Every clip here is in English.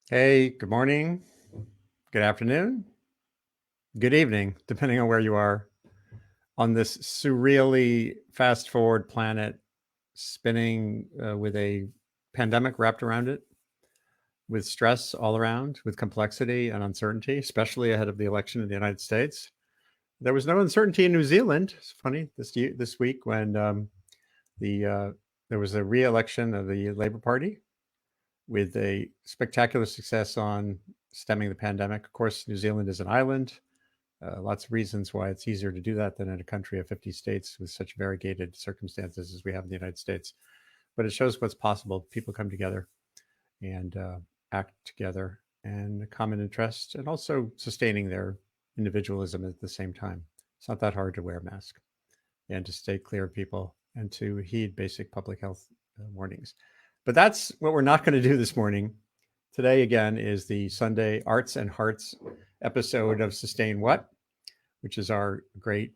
Hey, good morning, good afternoon, good evening, depending on where you are on this surreally fast forward planet spinning with a pandemic wrapped around it, with stress all around, with complexity and uncertainty, especially ahead of the election in the United States. There was no uncertainty in New Zealand. It's funny this week when the there was a re-election of the Labour Party with a spectacular success on stemming the pandemic. Of course, New Zealand is an island. Lots of reasons why it's easier to do that than in a country of 50 states with such variegated circumstances as we have in the United States. But it shows what's possible. People come together and act together and a common interest, and also sustaining their individualism at the same time. It's not that hard to wear a mask and to stay clear of people and to heed basic public health warnings. But that's what we're not going to do this morning. Today, again, is the Sunday Arts and Hearts episode of Sustain What, which is our great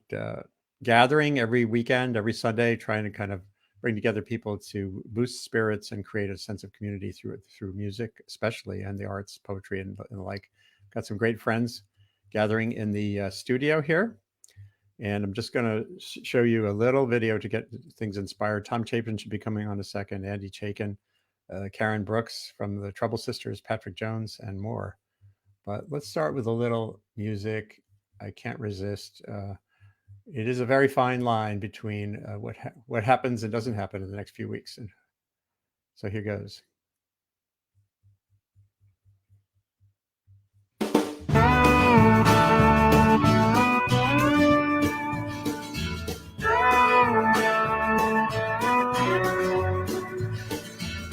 gathering every weekend, every Sunday, trying to kind of bring together people to boost spirits and create a sense of community through music, especially, and the arts, poetry, and the like. Got some great friends gathering in the studio here. And I'm just going to show you a little video to get things inspired. Tom Chapin should be coming on a second, Andy Chapin, Karen Brooks from the Trouble Sisters, Patrick Jones, and more. But let's start with a little music. I can't resist. It is a very fine line between what happens and doesn't happen in the next few weeks. And so here goes.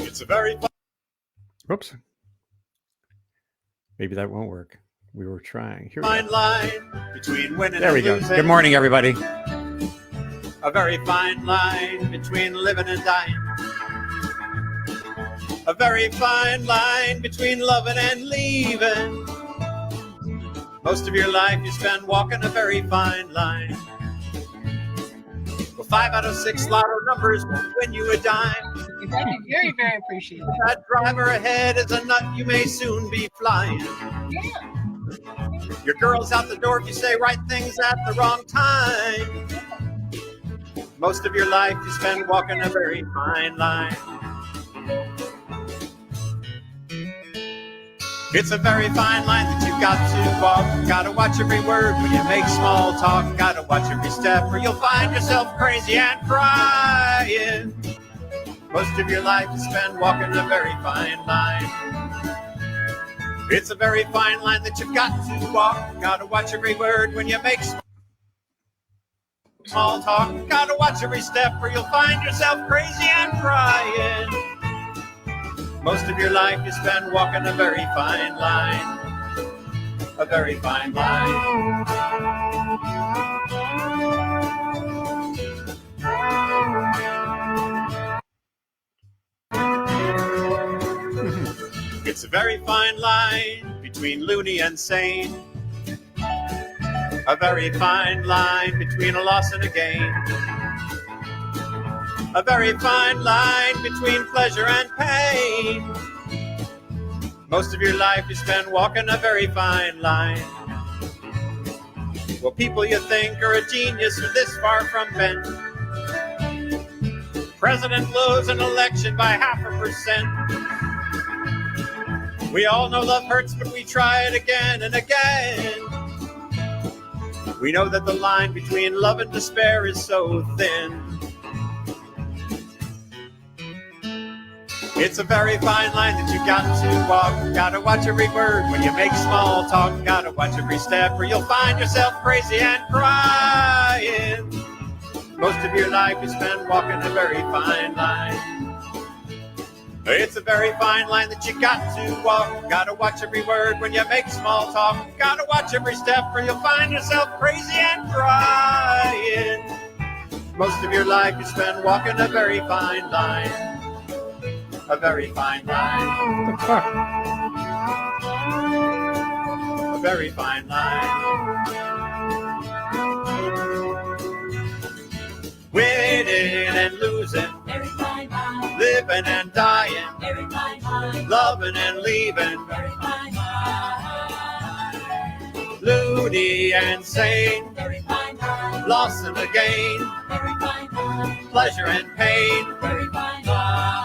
It's a very fun. Oops. Maybe that won't work. We were trying. Here we go. Line between winning there we go. Losing. Good morning, everybody. A very fine line between living and dying. A very fine line between loving and leaving. Most of your life you spend walking a very fine line. Well, 5 out of 6 lotto numbers will win you a dime. That'd be very, very appreciated. That driver ahead is a nut, you may soon be flying. Yeah. Your girl's out the door if you say right things at the wrong time. Most of your life you spend walking a very fine line. It's a very fine line that you've got to walk. Gotta watch every word when you make small talk. Gotta watch every step or you'll find yourself crazy and crying. Most of your life you spend walking a very fine line. It's a very fine line that you've got to walk. Gotta watch every word when you make small talk. Gotta watch every step or you'll find yourself crazy and crying. Most of your life you spend walking a very fine line. A very fine line. It's a very fine line between loony and sane. A very fine line between a loss and a gain. A very fine line between pleasure and pain. Most of your life you spend walking a very fine line. Well, people you think are a genius are this far from bent. President blows an election by 0.5%. We all know love hurts, but we try it again and again. We know that the line between love and despair is so thin. It's a very fine line that you got to walk. Gotta watch every word when you make small talk. Gotta watch every step or you'll find yourself crazy and crying. Most of your life you spend walking a very fine line. It's a very fine line that you got to walk. Gotta watch every word when you make small talk. Gotta watch every step or you'll find yourself crazy and crying. Most of your life you spend walking a very fine line. A very fine line. What the fuck? A very fine line. Winning and losing. Very fine line. Living and dying. very fine line. Loving and leaving, Very fine line. loony and sane, Very fine line. loss and a gain, Very fine line. pleasure and pain. Very fine line.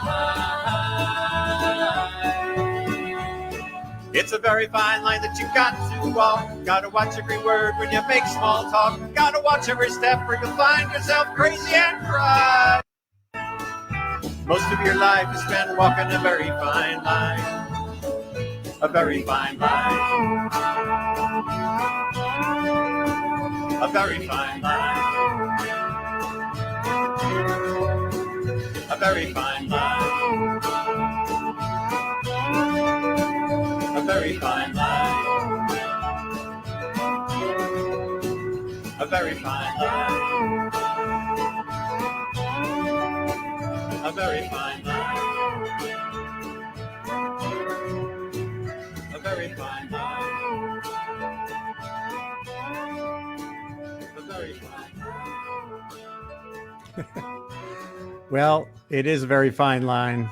It's a very fine line that you got to walk. Gotta watch every word when you make small talk. Gotta watch every step or you'll find yourself crazy and cry. Most of your life is spent walking a very fine line. A very fine line. A very fine line. A very fine line. A very fine line. A very fine line. A very fine line. A very fine line. A very fine line. Well, it is a very fine line.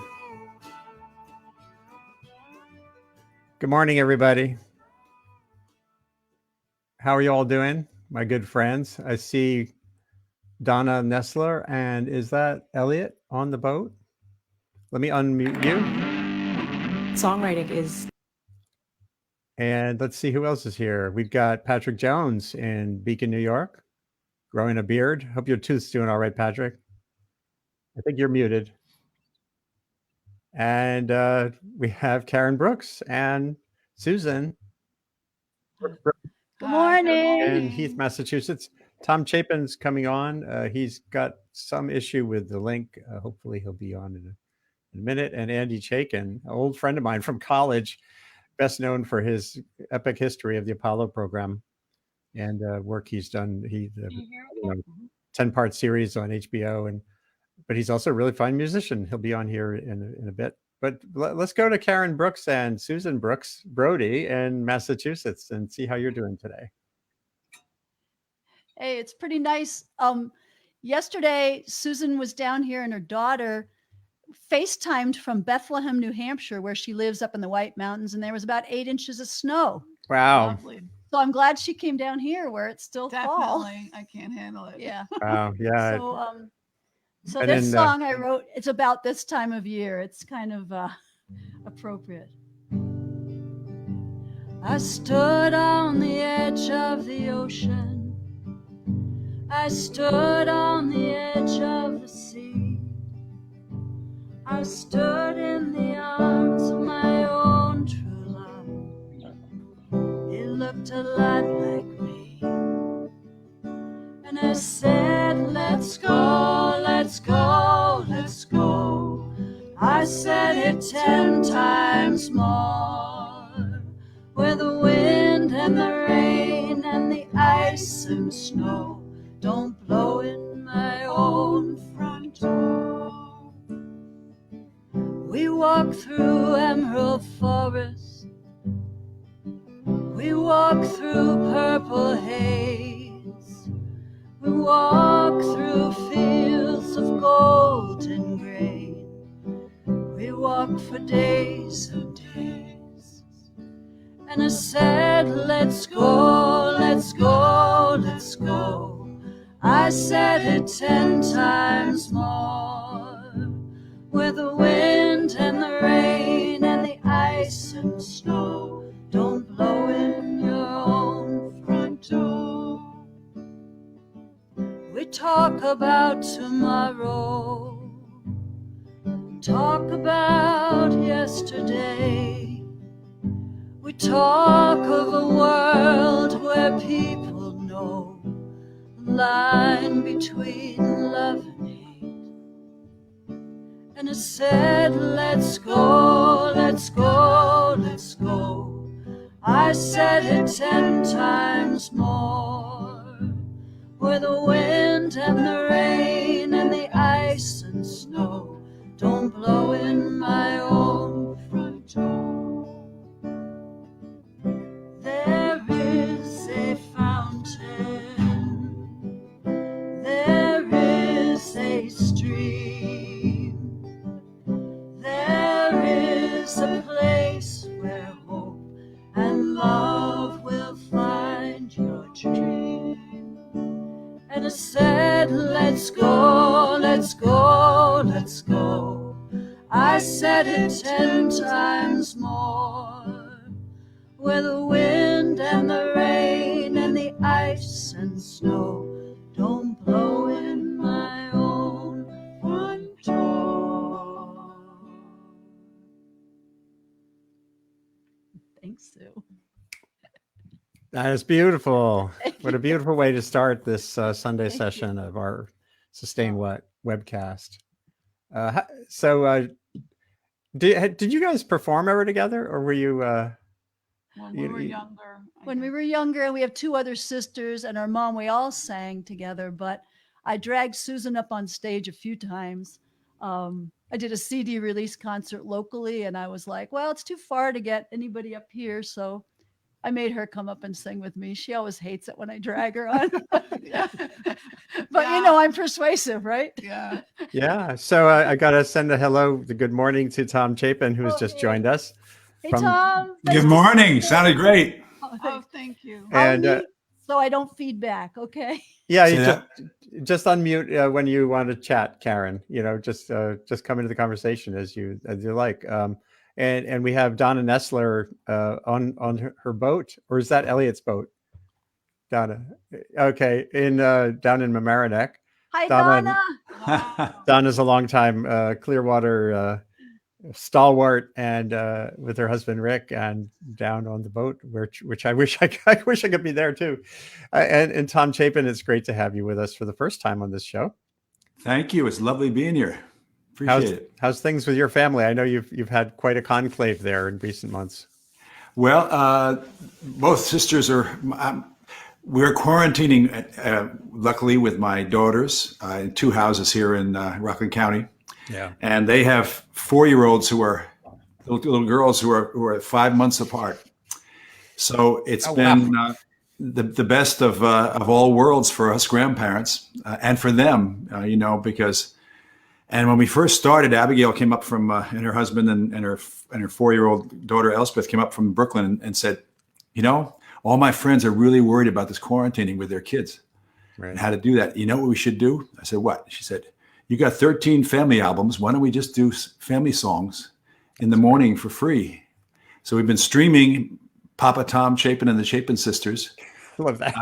Good morning, everybody. How are you all doing, my good friends? I see Donna Nestler, and is that Elliot on the boat? Let me unmute you. Songwriting is... And let's see who else is here. We've got Patrick Jones in Beacon, New York, growing a beard. Hope your tooth's doing all right, Patrick. I think you're muted. And we have Karen Brooks and Susan Good morning. in Heath, Massachusetts. Tom Chapin's coming on. He's got some issue with the link. Hopefully he'll be on in a minute. And Andy Chapin, an old friend of mine from college, best known for his epic history of the Apollo program and work he's done. He 10-part series on HBO, but he's also a really fine musician. He'll be on here in a bit. But let's go to Karen Brooks and Susan Brooks Brody in Massachusetts and see how you're doing today. Hey, it's pretty nice. Yesterday, Susan was down here and her daughter FaceTimed from Bethlehem, New Hampshire, where she lives up in the White Mountains, and there was about 8 inches of snow. Wow. Lovely. So I'm glad she came down here where it's still fall. Definitely. I can't handle it. Yeah. Wow. Yeah. So And this then, song I wrote, it's about this time of year. It's kind of appropriate. I stood on the edge of the ocean. I stood on the edge of the sea. I stood in the arms of my own true love. He looked a lot like me. And I said, let's go, let's go, let's go. I said it 10 times more. Where the wind and the rain and the ice and snow don't blow in my own front door. We walk through emerald forest. We walk through purple haze. We walk through fields of golden grain. We walk for days and days. And I said, let's go, let's go, let's go. I said it 10 times more. Where the wind and the rain and the ice and snow don't blow in your own front door. We talk about tomorrow, talk about yesterday. We talk of a world where people know the line between love and hate. And I said, let's go, let's go, let's go. I said it 10 times more. Where the wind and the rain and the ice and snow don't blow in my own front door. There is a fountain, there is a stream, there I said it 10 times more. Where the wind and the rain and the ice and snow don't blow in my own front door. Thanks, Sue. That is beautiful. Thank What a you. beautiful way to start this Sunday Thank session of our Sustain What webcast. So, did you guys perform ever together, or were you? When we were younger. When we were younger, and we have 2 other sisters and our mom, we all sang together, but I dragged Susan up on stage a few times. I did a CD release concert locally, and I was like, well, it's too far to get anybody up here, so I made her come up and sing with me. She always hates it when I drag her on. Yeah. But you know, I'm persuasive, right? Yeah. Yeah. So I got to send a hello, the good morning to Tom Chapin, who has just joined us. Hey, From- Tom. Good morning. Sounded great. Oh, thank you. And So I don't feedback, okay? yeah, Say you that. just unmute when you want to chat, Karen. You know, just come into the conversation as you like. And we have Donna Nestler on her boat, or is that Elliot's boat? Donna, okay, in down in Mamaroneck. Hi, Donna. Donna. Donna's a longtime Clearwater stalwart, and with her husband Rick, and down on the boat, which I wish I wish I could be there too. And Tom Chapin, it's great to have you with us for the first time on this show. Thank you. It's lovely being here. Appreciate it. How's things with your family? I know you've had quite a conclave there in recent months. Well, both sisters are. We're quarantining, luckily, with my daughters in 2 houses here in Rockland County. Yeah. And they have 4-year-olds who are little girls who are 5 months apart. So it's been the best of all worlds for us grandparents and for them, because. And when we first started, Abigail came up from and her husband and her 4-year-old daughter Elspeth came up from Brooklyn and said, all my friends are really worried about this quarantining with their kids and how to do that. You know what we should do? I said, what? She said, you got 13 family albums. Why don't we just do family songs in the morning for free? So we've been streaming Papa Tom Chapin and the Chapin Sisters. Love that.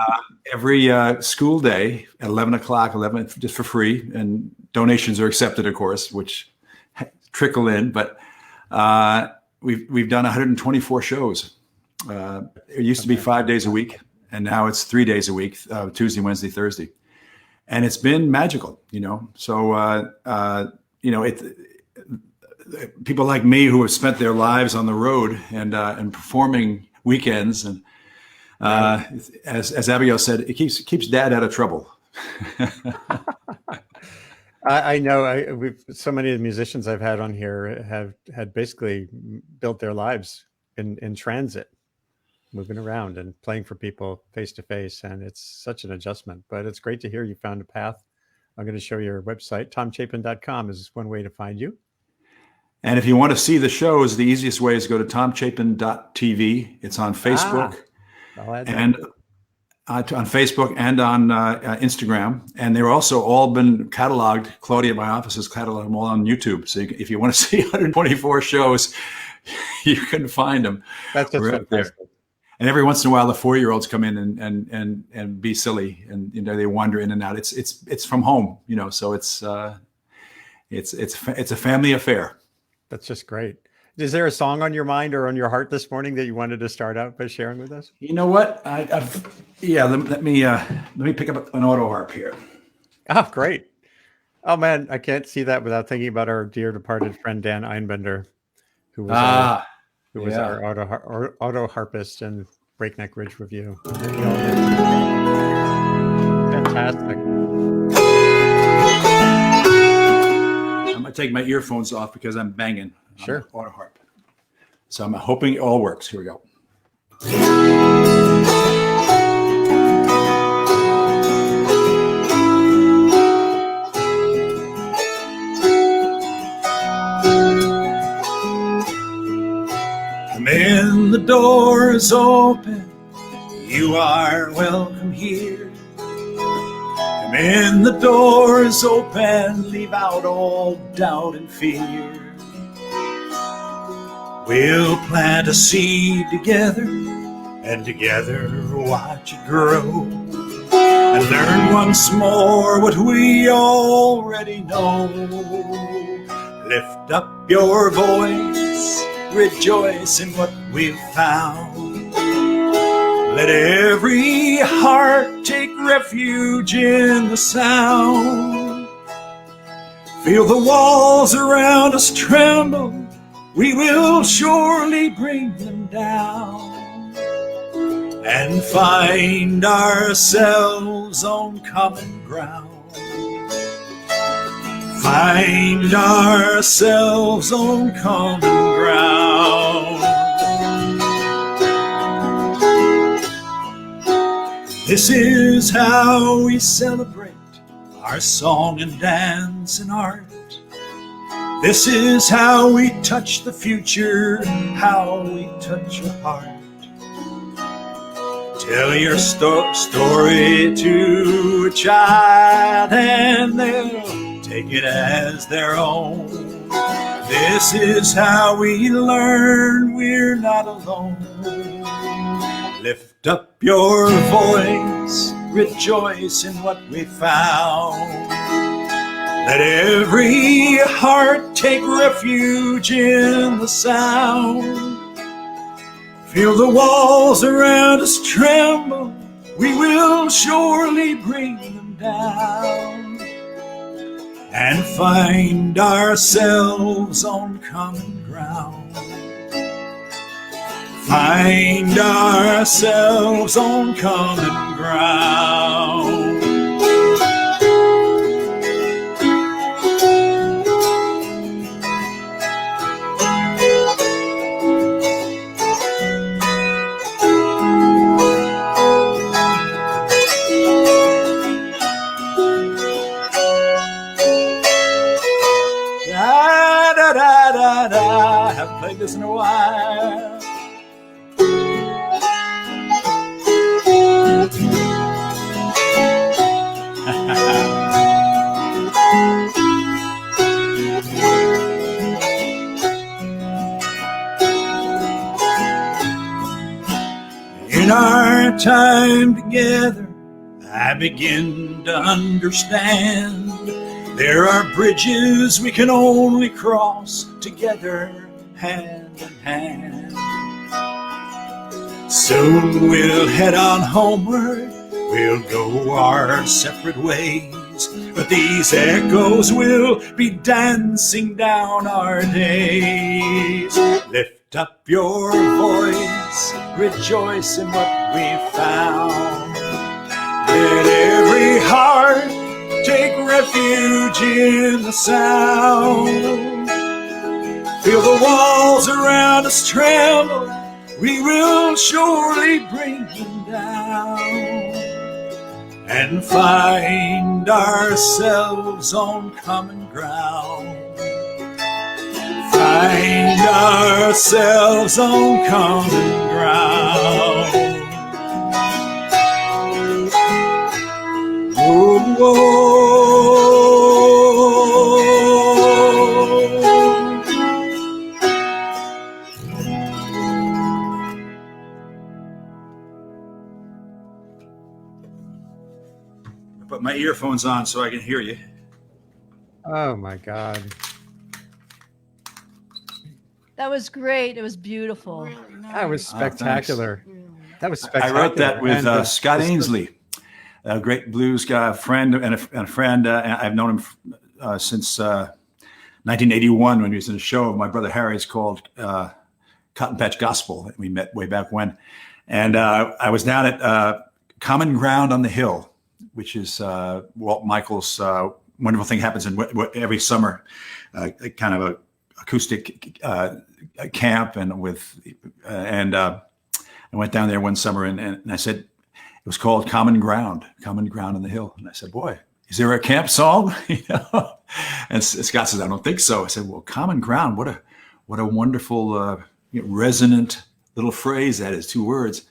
Every school day at 11 o'clock, just for free. And donations are accepted, of course, which trickle in. But we've done 124 shows. It used to be 5 days a week, and now it's 3 days a week, Tuesday, Wednesday, Thursday. And it's been magical, So, people like me who have spent their lives on the road and performing weekends, and as Abigail said, it keeps Dad out of trouble. I know. So many of the musicians I've had on here have had basically built their lives in transit, moving around and playing for people face to face, and it's such an adjustment. But it's great to hear you found a path. I'm going to show your website. TomChapin.com is one way to find you. And if you want to see the shows, the easiest way is go to tomchapin.tv. It's on Facebook and on Facebook and on Instagram. And they're also all been cataloged. Claudia at my office has cataloged them all on YouTube. So if you want to see 124 shows, you can find them. That's just right there. And every once in a while, the 4-year-olds come in and be silly, and they wander in and out. It's from home, So it's a family affair. That's just great. Is there a song on your mind or on your heart this morning that you wanted to start out by sharing with us? You know what? Let me pick up an auto harp here. Oh, great. Oh man, I can't see that without thinking about our dear departed friend Dan Einbender, who was our auto harpist and Breakneck Ridge Review. Fantastic. I'm gonna take my earphones off because I'm banging on Sure. the auto harp. So I'm hoping it all works. Here we go. Come in, the door is open. You are welcome here. Come When the door is open, leave out all doubt and fear. We'll plant a seed together, and together watch it grow, and learn once more what we already know. Lift up your voice, rejoice in what we've found. Let every heart take refuge in the sound. Feel the walls around us tremble, we will surely bring them down, and find ourselves on common ground. Find ourselves on common ground. This is how we celebrate our song and dance and art. This is how we touch the future, how we touch your heart. Tell your story to a child and they'll take it as their own. This is how we learn we're not alone. Lift up your voice, rejoice in what we found. Let every heart take refuge in the sound. Feel the walls around us tremble, we will surely bring them down, and find ourselves on common ground. Find ourselves on common ground. I haven't played this in a while. In our time together, I begin to understand there are bridges we can only cross together, hand in hand. Soon we'll head on homeward, we'll go our separate ways, but these echoes will be dancing down our days. Lift up your voice, rejoice in what we found. Let every heart take refuge in the sound. Feel the walls around us tremble, we will surely bring them down, and find ourselves on common ground. Find ourselves on common ground. Oh, oh. I put my earphones on so I can hear you. Oh my God. That was great. It was beautiful. Really That was nice. spectacular. Really. That was I spectacular. wrote that with And the- Scott the- Ainsley, a great blues guy, friend and a friend. I've known him since 1981 when he was in a show of my brother Harry's called Cotton Patch Gospel. We met way back when. And I was down at Common Ground on the Hill, which is Walt Michaels' Wonderful Thing Happens in every summer, kind of a acoustic camp, and I went down there one summer and I said, it was called Common Ground on the Hill. And I said, boy, is there a camp song? You know? And Scott says, I don't think so. I said, well, Common Ground, what a wonderful resonant little phrase that is, 2 words.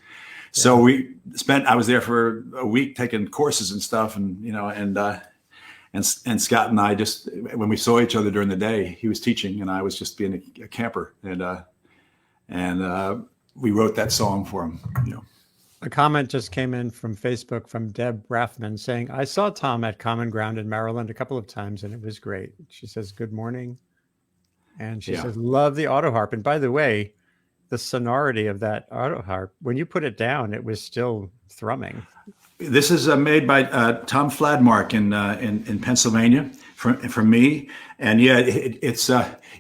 So I was there for a week taking courses and stuff, and and Scott and I just, when we saw each other during the day, he was teaching and I was just being a camper, and we wrote that song for him. A comment just came in from Facebook from Deb Rathman saying, I saw Tom at Common Ground in Maryland a couple of times and it was great. She says, good morning. And she says, love the auto harp. And by the way, the sonority of that auto harp, when you put it down, it was still thrumming. This is made by Tom Fladmark in Pennsylvania for me. And yeah, it's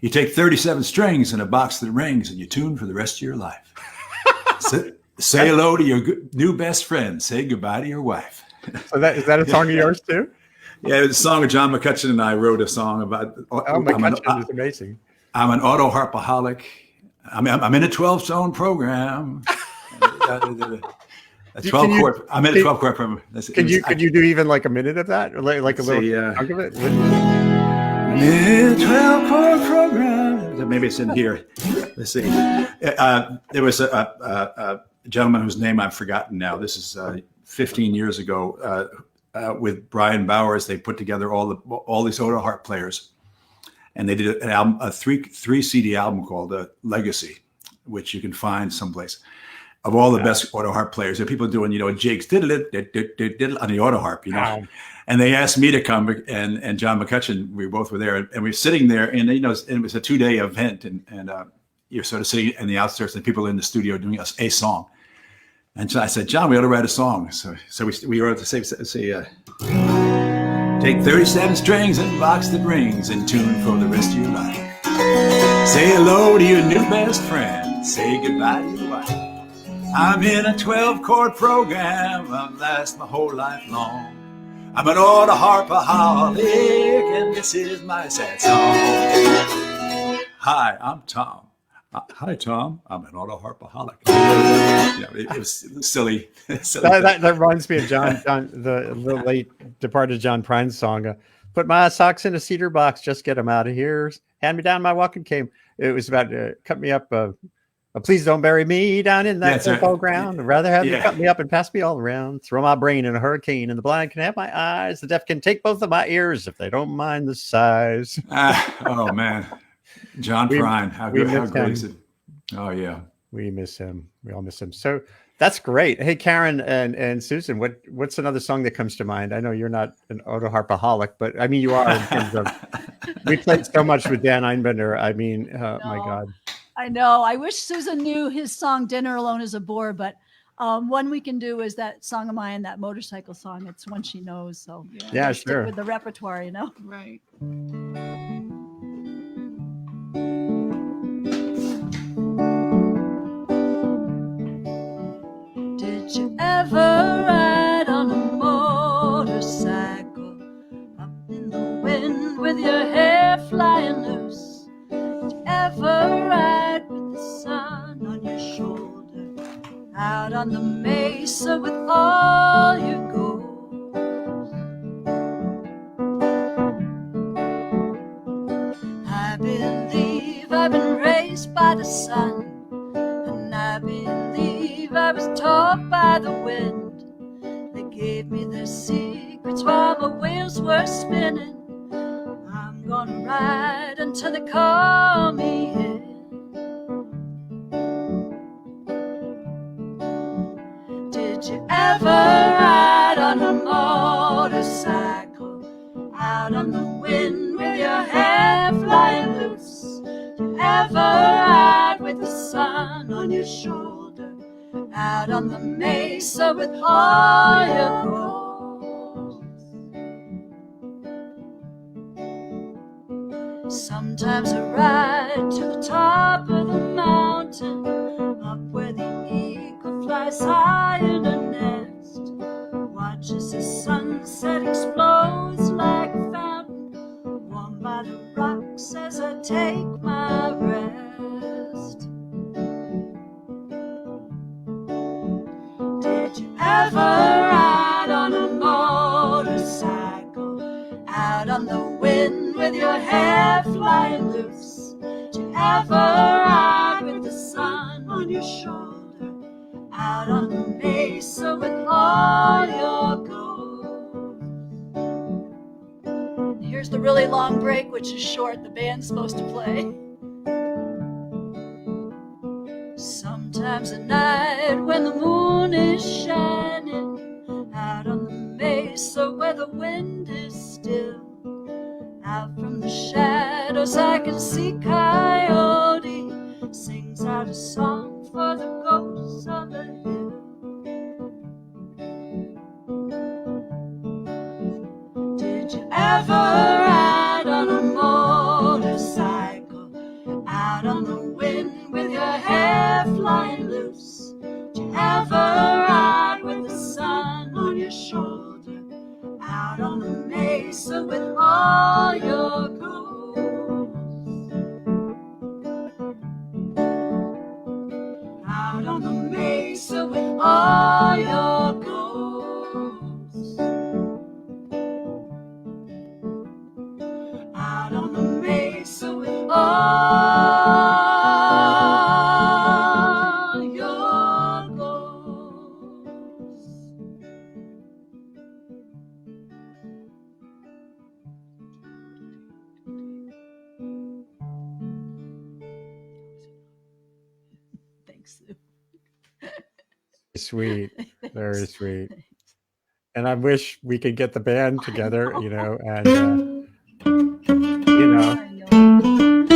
you take 37 strings and a box that rings and you tune for the rest of your life. Say hello to your new best friend. Say goodbye to your wife. So is that a song of yours too? Yeah, it's a song of John McCutcheon and I wrote a song about. McCutcheon is amazing. I'm an auto harpaholic. I'm in a 12-zone program. A 12 chord. I'm in a 12 chord program. Could you do even like a minute of that, or like a little chunk of it? I'm in a 12 chord program. Maybe it's in here. Let's see. There was a gentleman whose name I've forgotten now. This is 15 years ago. With Brian Bowers, they put together all these auto harp players, and they did an album, a three CD album called Legacy, which you can find someplace, of all the best auto harp players. There are people doing jigs on the auto harp, And they asked me to come, and John McCutcheon, we both were there, and we were sitting there, and it was a 2-day event, and you're sort of sitting in the outskirts, and people in the studio doing a song. And so I said, John, we ought to write a song. So we wrote to say take 37 strings and box that rings and tune for the rest of your life. Say hello to your new best friend. Say goodbye to your wife. I'm in a 12-chord program. I'll last my whole life long. I'm an auto harpaholic, and this is my sad song. Hi, I'm Tom. Hi, Tom. I'm an auto harpaholic. It was silly. That reminds me of the late departed John Prine's song. Put my socks in a cedar box, just get them out of here. Hand me down my walking cane. It was about cut me up. Please don't bury me down in that cold ground. I'd rather have you cut me up and pass me all around. Throw my brain in a hurricane, and the blind can have my eyes. The deaf can take both of my ears if they don't mind the size. Oh man. John Prine, how great is it? Oh yeah, we miss him. We all miss him. So that's great. Hey, Karen and Susan, what's another song that comes to mind? I know you're not an auto harpaholic, but I mean you are in terms of. We played so much with Dan Einbender. I mean, my God. I know. I wish Susan knew his song "Dinner Alone Is a Bore," but one we can do is that song of mine, that motorcycle song. It's one she knows. So yeah, sure. Stick with the repertoire, Right. Did you ever ride on a motorcycle up in the wind with your hair flying loose? Did you ever ride with the sun on your shoulder out on the mesa with all your goals? I believe I've been raised by the sun, and I believe I was taught by the wind. They gave me their secrets while my wheels were spinning. I'm gonna ride until they call me in. Did you ever ride on a motorcycle out on the wind with your hair flying loose? Did you ever ride with the sun on your shoulder out on the mesa with all your goals? Sometimes I ride to the top of the mountain, up where the eagle flies high in a nest, watches the sunset explodes like a fountain, warmed by the rocks as I take my rest. Did you ever ride on a motorcycle out on the wind with your hair flying loose? Did you ever ride with the sun on your shoulder out on the mesa with all your gold. Here's the really long break, which is short. The band's supposed to play. Sometimes at night when the moon is shining, out on the mesa where the wind is still, out from the shadows I can see Coyote sings out a song for the ghosts on the hill. Did you ever ride on a motorcycle out on the wind with your hair flying loose? Did you ever ride with the sun on your shoulder out on the mesa with all your goals? Out on the mesa with all your goals. Out on the mesa with all your goals. Thanks, Sue. Sweet, very sweet. And I wish we could get the band together, you know, and you know, I know.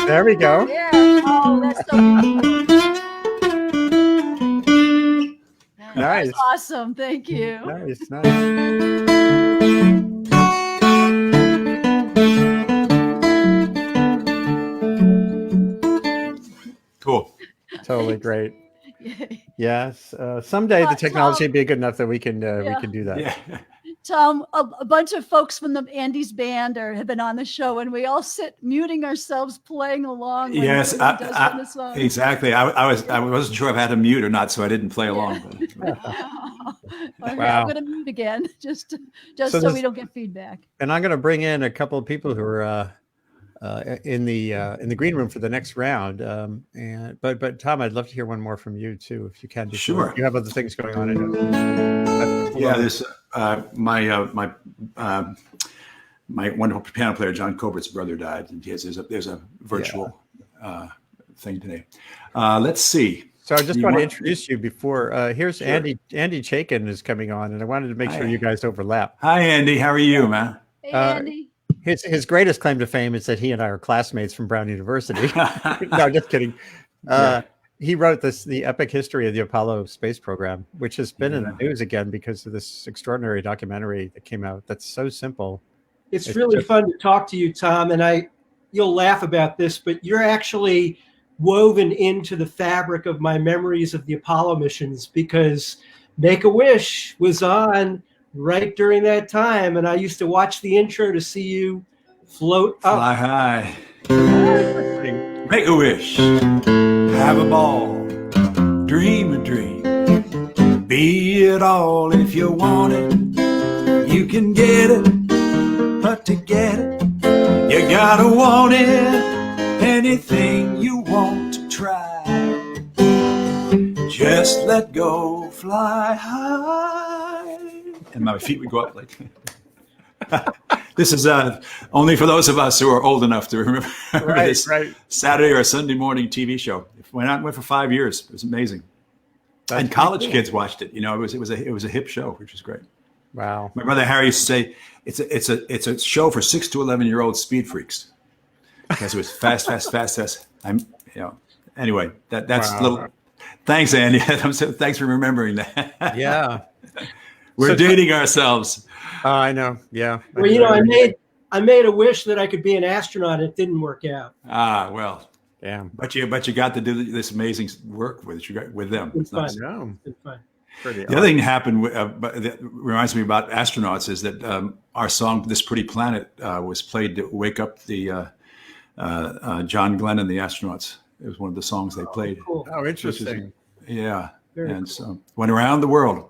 there we go. There. Oh, that's so That Nice. was awesome. Thank you. Nice, nice. Cool. Totally great. Yay. Yes. Someday the Tom- technology will be good enough that we can Yeah. do that. Yeah. Tom, a bunch of folks from the Andy's band have been on the show, and we all sit muting ourselves, playing along. When Yes, he does one of the songs. exactly. I wasn't sure if I had to mute or not, so I didn't play along. But. I'm Wow. going to mute again, just So so this- we don't get feedback. And I'm going to bring in a couple of people who are in the green room for the next round. But Tom, I'd love to hear one more from you too, if you can. Sure. You have other things going on. I know. Yeah, there's my wonderful piano player John Cobert's brother died, and there's a virtual thing today. Let's see. So I just You want to want- introduce you before. Here's Sure. Andy Chapin is coming on, and I wanted to make sure Hi. you guys overlap. Hi, Andy. How are you, man? Hey, Uh, Andy. His greatest claim to fame is that he and I are classmates from Brown University. No, just kidding. He wrote the epic history of the Apollo space program, which has been in the news again because of this extraordinary documentary that came out. That's so simple. It's really fun to talk to you, Tom, and you'll laugh about this, but you're actually woven into the fabric of my memories of the Apollo missions, because Make-A-Wish was on right during that time, and I used to watch the intro to see you float up. Fly high. Make a wish. Have a ball. Dream a dream. Be it all if you want it. You can get it. But to get it, you gotta want it. Anything you want to try. Just let go, fly high. And my feet would go up like. This is only for those of us who are old enough to remember this Saturday or Sunday morning TV show. It went for 5 years. It was amazing. And college kids watched it. You know, it was a hip show, which was great. Wow. My brother Harry used to say it's a show for 6 to 11-year-old speed freaks, because it was fast. Anyway, that's Wow. little. Thanks, Andy. Thanks for remembering that. Yeah. We're dating ourselves. I know. Yeah. Well, you know, I made a wish that I could be an astronaut. It didn't work out. Ah, well. Damn. But you got to do this amazing work with them. It's fun. nice. No. It's fun. Pretty The other thing that happened that reminds me about astronauts is that our song "This Pretty Planet" was played to wake up the John Glenn and the astronauts. It was one of the songs they played. Cool. Oh, interesting. Yeah, Very and so went around the world.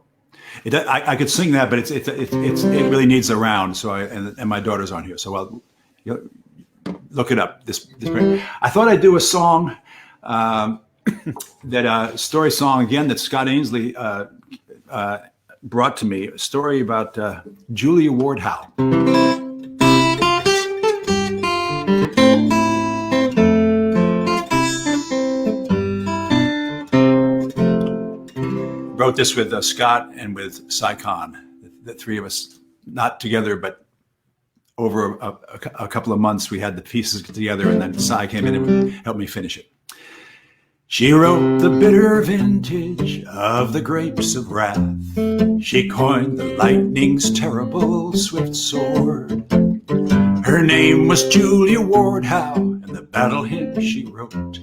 I could sing that, but it really needs a round. So and my daughter's on here, so I'll look it up. This I thought I'd do a song that story song again that Scott Ainsley brought to me, a story about Julia Ward Howe. Wrote this with Scott and with Cy Khan, the three of us, not together, but over a couple of months, we had the pieces together, and then Cy came in and helped me finish it. She wrote the bitter vintage of the grapes of wrath. She coined the lightning's terrible swift sword. Her name was Julia Ward Howe, and the battle hymn she wrote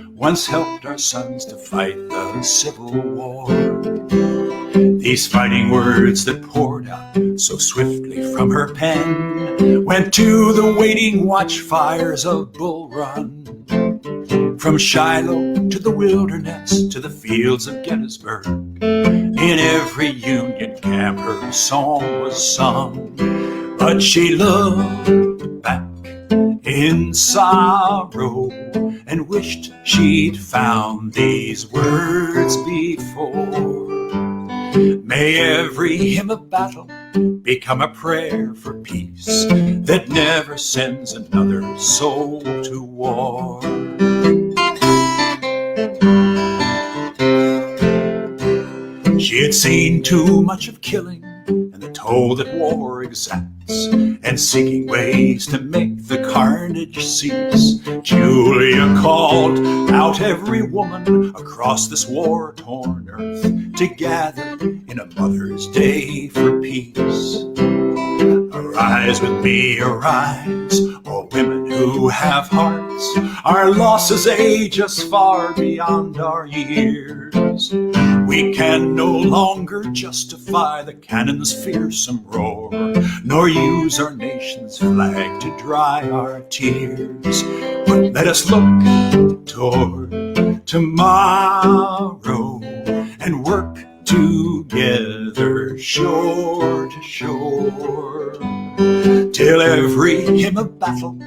once helped our sons to fight the Civil War. These fighting words that poured out so swiftly from her pen went to the waiting watchfires of Bull Run. From Shiloh to the wilderness to the fields of Gettysburg, in every Union camp her song was sung. But she looked back in sorrow and wished she'd found these words before. May every hymn of battle become a prayer for peace that never sends another soul to war. She had seen too much of killing and the toll that war exacts, and seeking ways to make the carnage cease, Julia called out every woman across this war-torn earth to gather in a Mother's Day for peace. Arise with me, arise, all women who have hearts. Our losses age us far beyond our years. We can no longer justify the cannon's fearsome roar, nor use our nation's flag to dry our tears. But let us look toward tomorrow and work together shore to shore, till every hymn of battle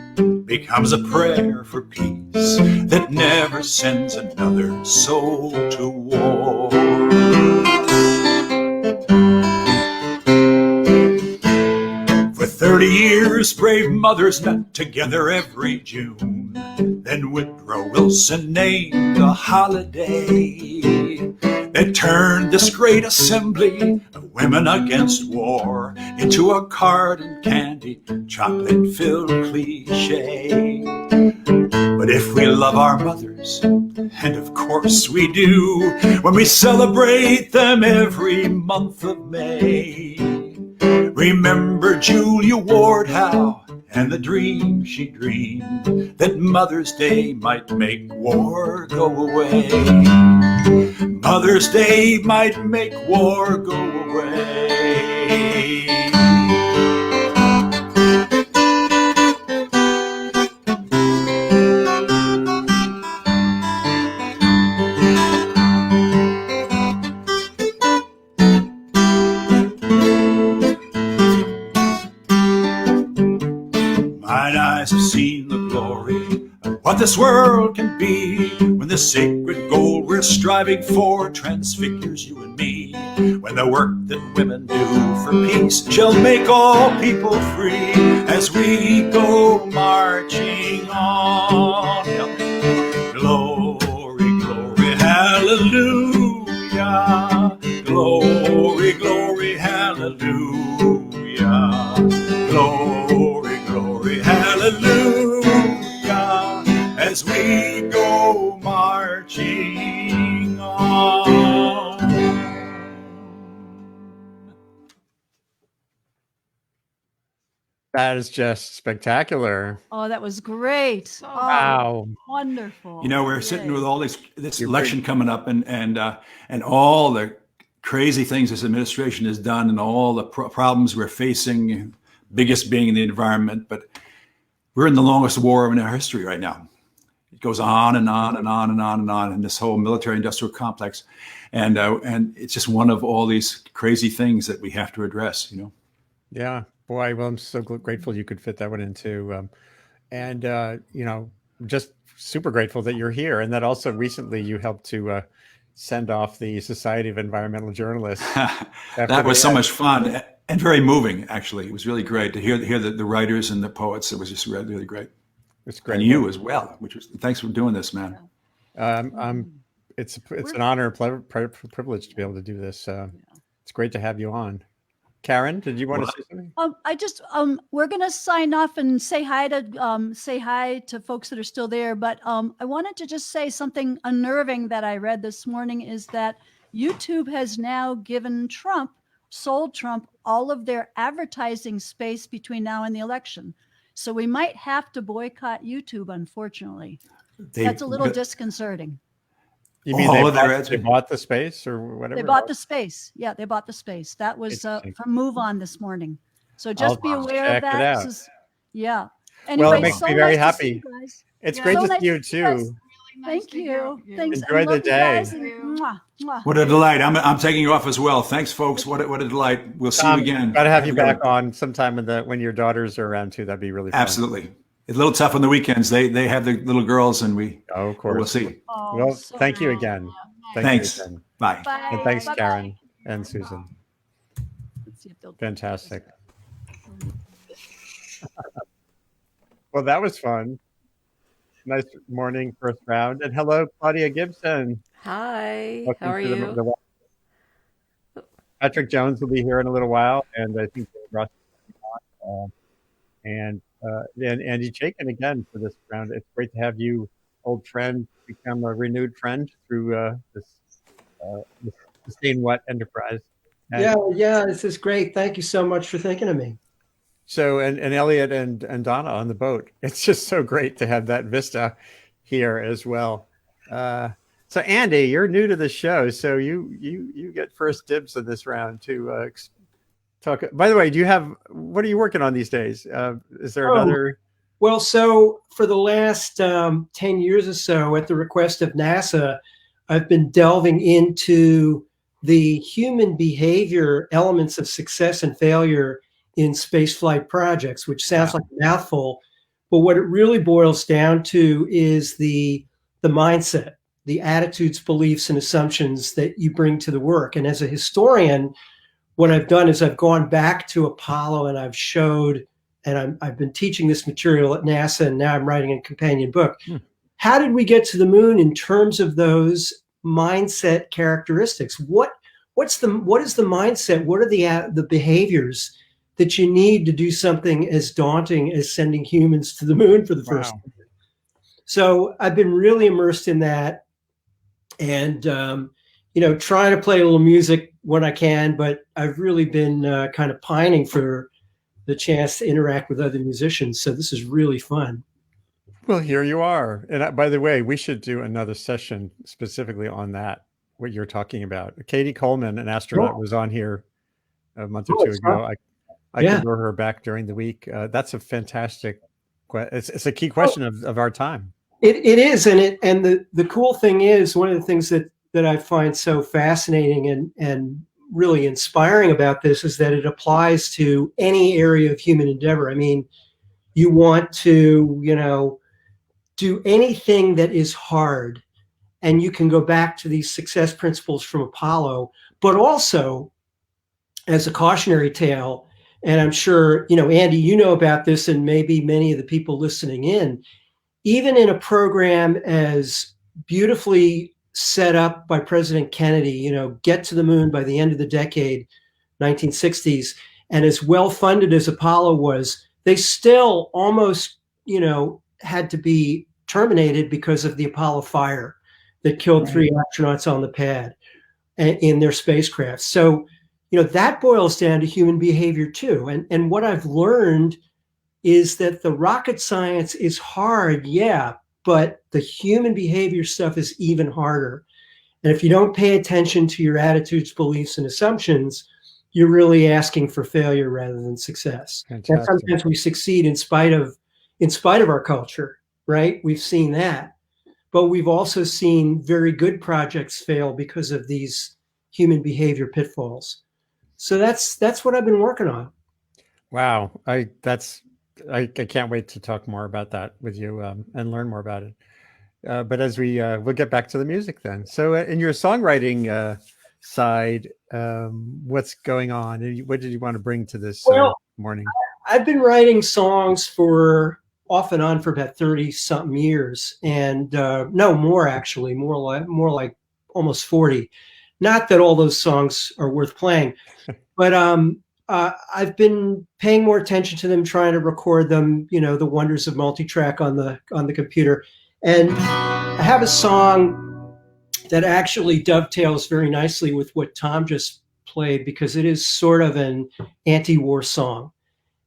becomes a prayer for peace that never sends another soul to war. For 30 years, brave mothers met together every June. Then Woodrow Wilson named a holiday that turned this great assembly of women against war into a card and candy, chocolate-filled cliche. But if we love our mothers, and of course we do, when we celebrate them every month of May, remember Julia Ward Howe and the dream she dreamed, that Mother's Day might make war go away. Mother's Day might make war go away. Mine eyes have seen the glory of what this world can be, when the sacred goal we're striving for transfigures you and me, when the work that women do for peace shall make all people free, as we go marching on. Glory, glory, hallelujah. Glory, glory, hallelujah. Glory, glory, hallelujah, as we go marching on. That is just spectacular. Oh, that was great. Oh, Wow. wonderful. You know, we're sitting Yay. with all this election coming up, and all the crazy things this administration has done, and all the problems we're facing, biggest being the environment. But we're in the longest war in our history right now. It goes on and on and on and on and on, in this whole military-industrial complex, and it's just one of all these crazy things that we have to address. You know. Yeah, boy. Well, I'm so grateful you could fit that one into. And you know, just super grateful that you're here, and that also recently you helped to send off the Society of Environmental Journalists. That was so much fun and very moving. Actually, it was really great to hear the writers and the poets. It was just really, really great. It's great, and you as well. Thanks for doing this, man. It's an honor, privilege to be able to do this. It's great to have you on. Karen, did you want to say something? I just we're gonna sign off and say hi to folks that are still there. But I wanted to just say something unnerving that I read this morning is that YouTube has now sold Trump all of their advertising space between now and the election. So we might have to boycott YouTube, unfortunately. That's a little disconcerting. You mean they bought the space or whatever? They bought the space. Yeah, they bought the space. That was from Move On this morning. So just be aware of that. Yeah. Anyway, well, it makes me very happy. It's great to see you too. Thank you. Thanks. Enjoy the day. What a delight. I'm taking you off as well. Thanks, folks. What a delight. We'll see you again. Got to have you back on sometime when your daughters are around too. That'd be really fun. Absolutely. It's a little tough on the weekends. They have the little girls, and of course, we'll see. Well, thank you again. Thanks. You again. Bye. And thanks, Karen and Susan. Fantastic. Well, that was fun. Nice morning, first round. And hello, Claudia Gibson. Hi. Welcome How are you? Patrick Jones will be here in a little while, and I think Russ and Andy Chapin again for this round. It's great to have you, old friend, become a renewed friend through this Sustain What enterprise. And this is great. Thank you so much for thinking of me. So, and Elliot and Donna on the boat. It's just so great to have that vista here as well. So Andy, you're new to the show, so you get first dibs in this round to talk. By the way, what are you working on these days? Is there another? Well, so for the last 10 years or so, at the request of NASA, I've been delving into the human behavior elements of success and failure in spaceflight projects, which sounds like a mouthful, but what it really boils down to is the mindset, the attitudes, beliefs, and assumptions that you bring to the work. And as a historian, what I've done is I've gone back to Apollo and I've showed, and I've been teaching this material at NASA, and now I'm writing a companion book. How did we get to the moon in terms of those mindset characteristics? What is the mindset? What are the behaviors that you need to do something as daunting as sending humans to the moon for the first time? So I've been really immersed in that, and trying to play a little music when I can, but I've really been kind of pining for the chance to interact with other musicians. So this is really fun. Well, here you are. And by the way, we should do another session specifically on that, what you're talking about. Katie Coleman, an astronaut, was on here a month or two ago. I could lure her back during the week. That's a fantastic question. It's a key question of our time. It is. And the cool thing is, one of the things that I find so fascinating and really inspiring about this is that it applies to any area of human endeavor. I mean, you want to, do anything that is hard, and you can go back to these success principles from Apollo, but also as a cautionary tale. And I'm sure, Andy, you know about this, and maybe many of the people listening in, even in a program as beautifully set up by President Kennedy, get to the moon by the end of the decade, 1960s, and as well funded as Apollo was, they still almost, had to be terminated because of the Apollo fire that killed 3 astronauts on the pad in their spacecraft. So, that boils down to human behavior too. And what I've learned is that the rocket science is hard, but the human behavior stuff is even harder. And if you don't pay attention to your attitudes, beliefs, and assumptions, you're really asking for failure rather than success. Fantastic. And sometimes we succeed in spite of our culture, right? We've seen that. But we've also seen very good projects fail because of these human behavior pitfalls. So that's what I've been working on. Wow. That's I can't wait to talk more about that with you and learn more about it. But as we'll get back to the music then. So in your songwriting side, what's going on? And what did you want to bring to this Well, morning? I've been writing songs for off and on for about 30 something years, and no more, actually, more like almost 40. Not that all those songs are worth playing, but I've been paying more attention to them, trying to record them, the wonders of multi-track on the computer. And I have a song that actually dovetails very nicely with what Tom just played, because it is sort of an anti-war song.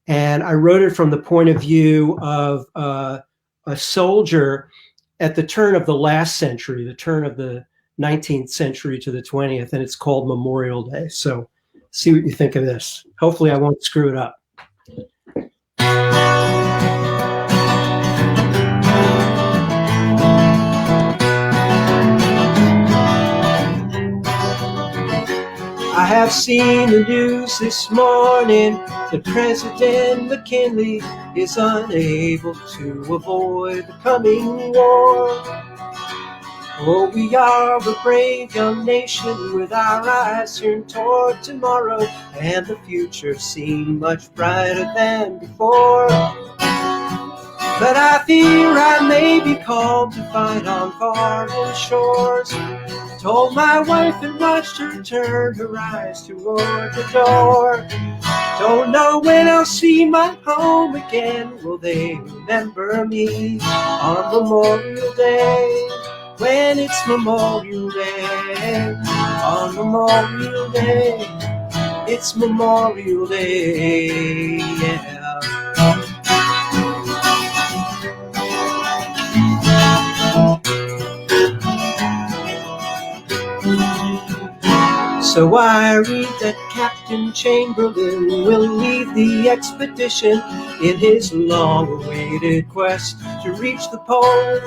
And I wrote it from the point of view of a soldier at the turn of the last century, the turn of the 19th century to the 20th, and it's called Memorial Day. So see what you think of this. Hopefully I won't screw it up. I have seen the news this morning that President McKinley is unable to avoid the coming war. Oh, we are a brave young nation with our eyes turned toward tomorrow, and the future seemed much brighter than before. But I fear I may be called to fight on foreign shores. Told my wife and watched her turn her eyes toward the door. Don't know when I'll see my home again. Will they remember me on Memorial Day? When it's Memorial Day, on Memorial Day, it's Memorial Day, yeah. So I read that Captain Chamberlain will lead the expedition in his long-awaited quest to reach the pole.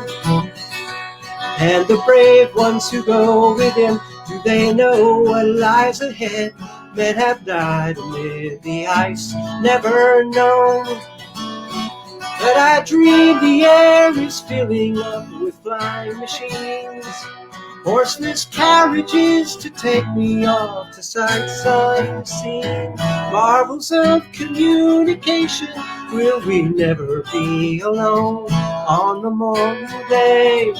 And the brave ones who go with him, do they know what lies ahead? Men have died amid the ice, never known. But I dream the air is filling up with flying machines, horseless carriages to take me off to sights unseen. Marvels of communication, will we never be alone on Memorial Day?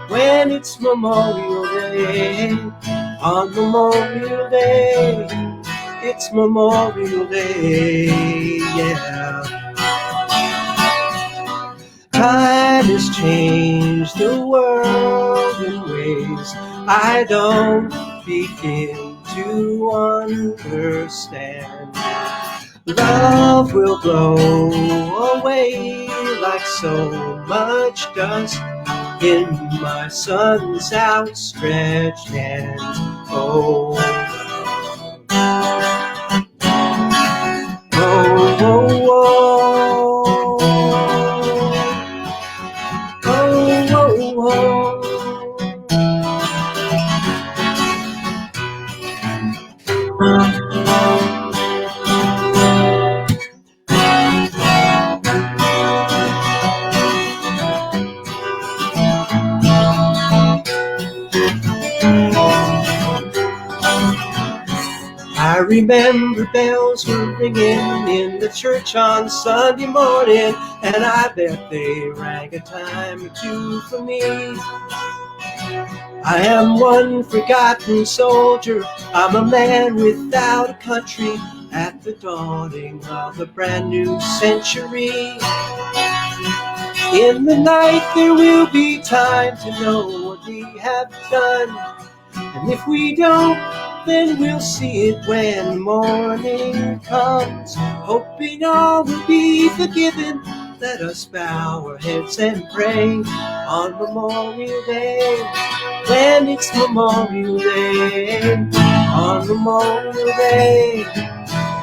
When it's Memorial Day, on Memorial Day, it's Memorial Day, yeah. Time has changed the world in ways I don't begin to understand. Love will blow away like so much dust in my son's outstretched hands. Oh, oh, oh, oh, oh, oh, I remember bells were ringing in the church on Sunday morning, and I bet they rang a time or two for me. I am one forgotten soldier, I'm a man without a country, at the dawning of a brand new century. In the night there will be time to know what we have done, and if we don't, then we'll see it when morning comes. Hoping all will be forgiven, let us bow our heads and pray on Memorial Day. When it's Memorial Day, on Memorial Day,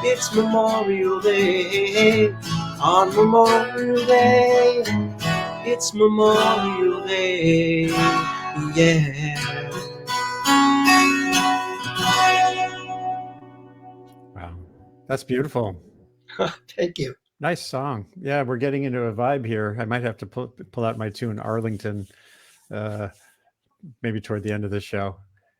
it's Memorial Day, on Memorial Day, it's Memorial Day, yeah. Wow, that's beautiful. Thank you. Nice song. Yeah, we're getting into a vibe here. I might have to pull out my tune Arlington, uh, maybe toward the end of the show.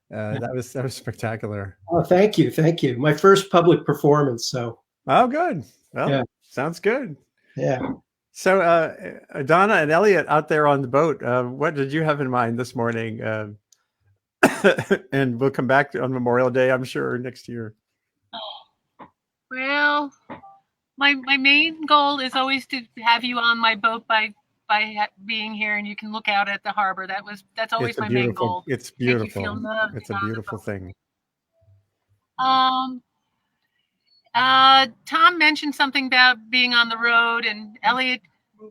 That was spectacular. Oh, thank you, thank you. My first public performance. So Oh, good. Well, yeah, sounds good. yeah. So, Donna and Elliot out there on the boat, what did you have in mind this morning? And we'll come back on Memorial Day, I'm sure, next year. Well, my main goal is always to have you on my boat by being here, and you can look out at the harbor. That's always my main goal. It's Make you feel beautiful. loved It's a on the beautiful boat. thing. Tom mentioned something about being on the road, and Elliot.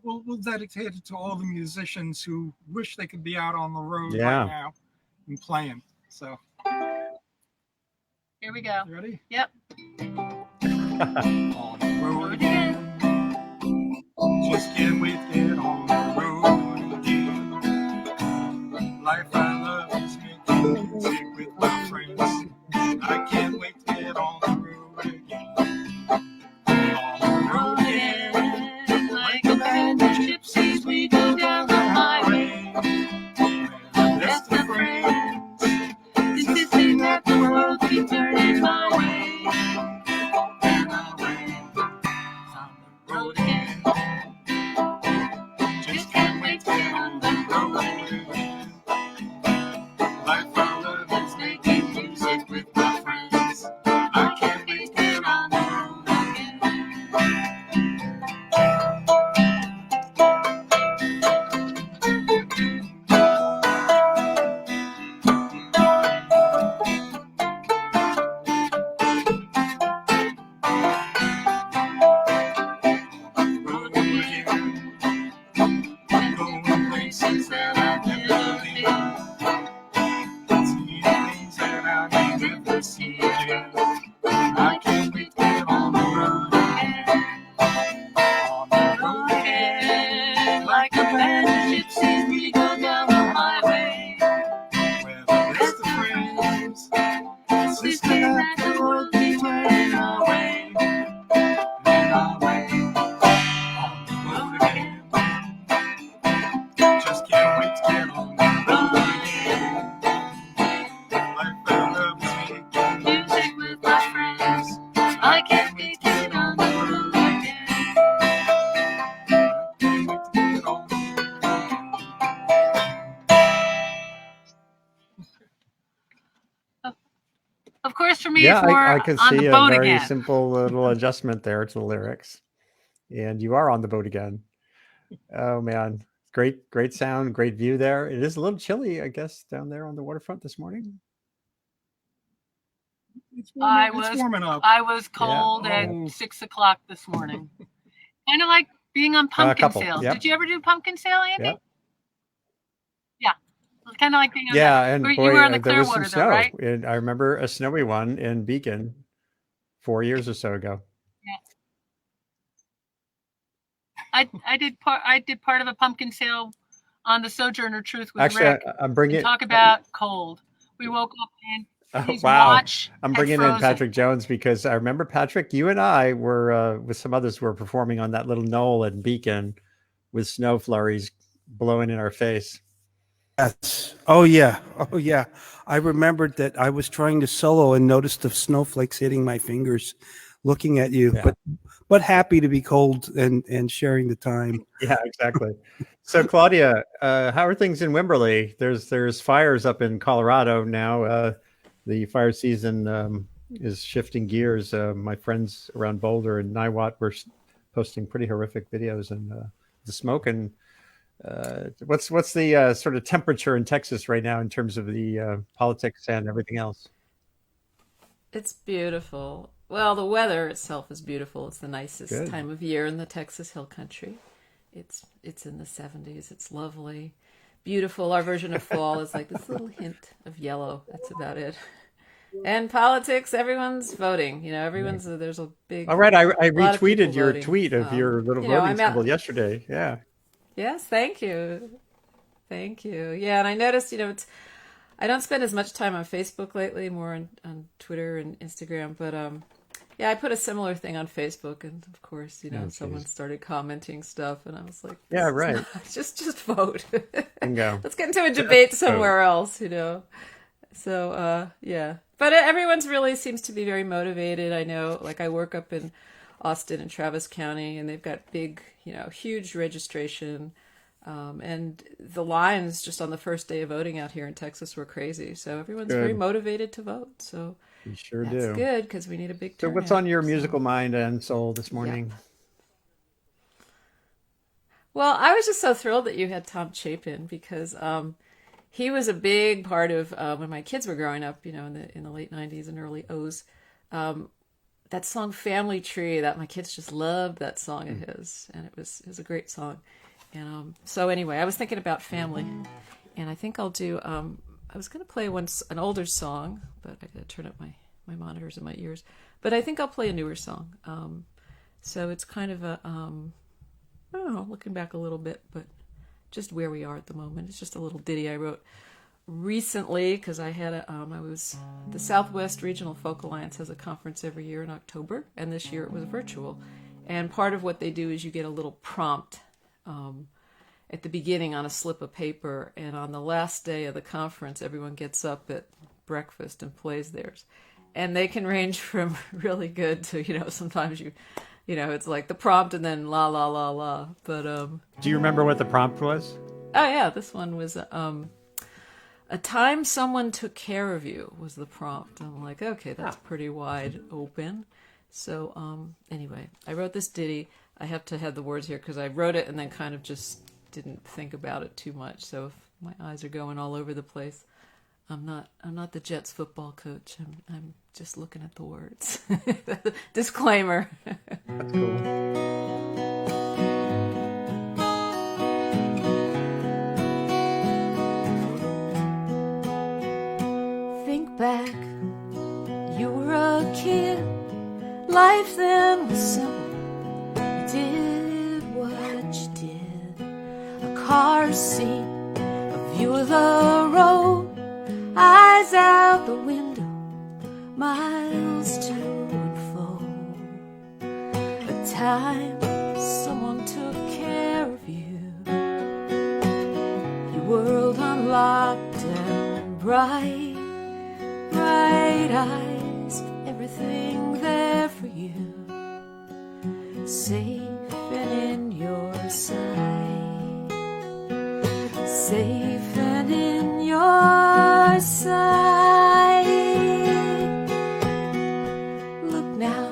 We'll dedicate it to all the musicians who wish they could be out on the road Yeah. right now and playing. So Here we go. you ready? Yep. On the road again. Just can't wait to get on the road again. Life I love is making music with my friends. I can't wait to get on the road again. On the road again. Like a band of gypsies, we go down the highway. Best of friends. Insisting that the world be turning my way. And away. On the road again. Just can't wait to get on the road again. Life I love is making music with my friends. I can't wait to get on the road again. Road again. Going places that I've never been. Seeing things that I may never see again. I can't wait to get on the road again. On the road again. Like a band of gypsies, we go down the highway. We're the best of friends. Insisting that the world be turning our way. And our way. On the road again. Just can't wait to get on the road again. Life I love is making Music with my friends. I can't wait to get on the road again. Can't wait to get on the Of course, for me, Yeah, it's more I can on see the a boat very again. simple little adjustment there to the lyrics. And you are on the boat again. Oh, man. Great sound, great view there. It is a little chilly, I guess, down there on the waterfront this morning. It's I warming up. was cold at Oh. 6 o'clock this morning. Kind of like being on pumpkin couple, sale. yep. Did you ever do pumpkin sale, Andy? Yep. Yeah. It was kind of like being on Yeah, that. and You boy, were on the there was some Clearwater, snow. though, right? And I remember a snowy one in Beacon 4 years or so ago. I did part of a pumpkin sale on the Sojourner Truth with Actually, Rick. I'm bringing. Talk about cold. We woke up and his Wow. watch I'm had bringing in frozen. Patrick Jones because I remember, Patrick, you and I were with some others were performing on that little knoll in Beacon with snow flurries blowing in our face. Yes. Oh yeah. Oh yeah. I remembered that I was trying to solo and noticed the snowflakes hitting my fingers, looking at you. Yeah. But happy to be cold and sharing the time. Yeah, exactly. So Claudia, how are things in Wimberley? There's fires up in Colorado now. The fire season is shifting gears. My friends around Boulder and Niwot were posting pretty horrific videos, and the smoke. And what's the sort of temperature in Texas right now in terms of the politics and everything else? It's beautiful. Well, the weather itself is beautiful. It's the nicest Good. time of year in the Texas Hill Country. It's in the 70s. It's lovely. Beautiful. Our version of fall is like this little hint of yellow. That's about it. And politics, everyone's voting. You know, there's a big. All right, I lot of people retweeted your voting. tweet of your little you know, voting I'm out- symbol yesterday. Yeah. Yes, thank you. Thank you. Yeah, and I noticed, I don't spend as much time on Facebook lately, more on Twitter and Instagram, but Yeah, I put a similar thing on Facebook, and of course, Oh, someone geez. started commenting stuff, and I was like, Yeah, "This is right. not- just vote. Bingo. Let's get into a debate Vote. somewhere else." So, yeah. But everyone's really seems to be very motivated. I know, like I work up in Austin and Travis County, and they've got big, huge registration. And the lines just on the first day of voting out here in Texas were crazy. So everyone's very Good. motivated to vote. So You sure that's do. good because we need a big So turnout. what's on your So- musical mind and soul this morning? Well, I was just so thrilled that you had Tom Chapin because he was a big part of when my kids were growing up, in the late '90s and early '00s. That song "Family Tree," that my kids just loved that song of his, and it was a great song. And so anyway, I was thinking about family, and I think I'll do. I was going to play an older song, but I got to turn up my monitors in my ears. But I think I'll play a newer song. So it's kind of a I don't know, looking back a little bit, but just where we are at the moment. It's just a little ditty I wrote recently because I had the Southwest Regional Folk Alliance has a conference every year in October, and this year it was virtual. And part of what they do is you get a little prompt at the beginning on a slip of paper, and on the last day of the conference, everyone gets up at breakfast and plays theirs. And they can range from really good to, sometimes it's like the prompt and then la la la la. But Do you remember what the prompt was? oh yeah, this one was a time someone took care of you was the prompt. I'm like, okay, that's pretty wide open. So anyway, I wrote this ditty. I have to have the words here because I wrote it and then kind of just didn't think about it too much. So if my eyes are going all over the place, I'm not the Jets football coach. I'm just looking at the words. Disclaimer. That's cool. Think back, you were a kid. Life then was simple. You did what you did. A car seat, a view of the road, eyes out the window, miles to and fro. A time someone took care of you. Your world unlocked and bright, bright eyes, everything there for you, safe and in your sight, safe and in your sight. Look now,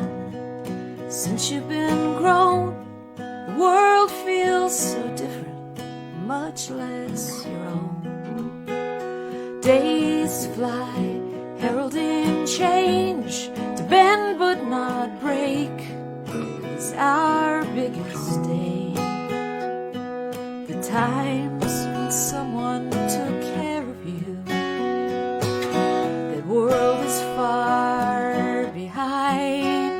since you've been grown, the world feels so different, much less your own. Days fly, heralding change, to bend but not break is our biggest day. The times when someone took care of you, that world is far behind.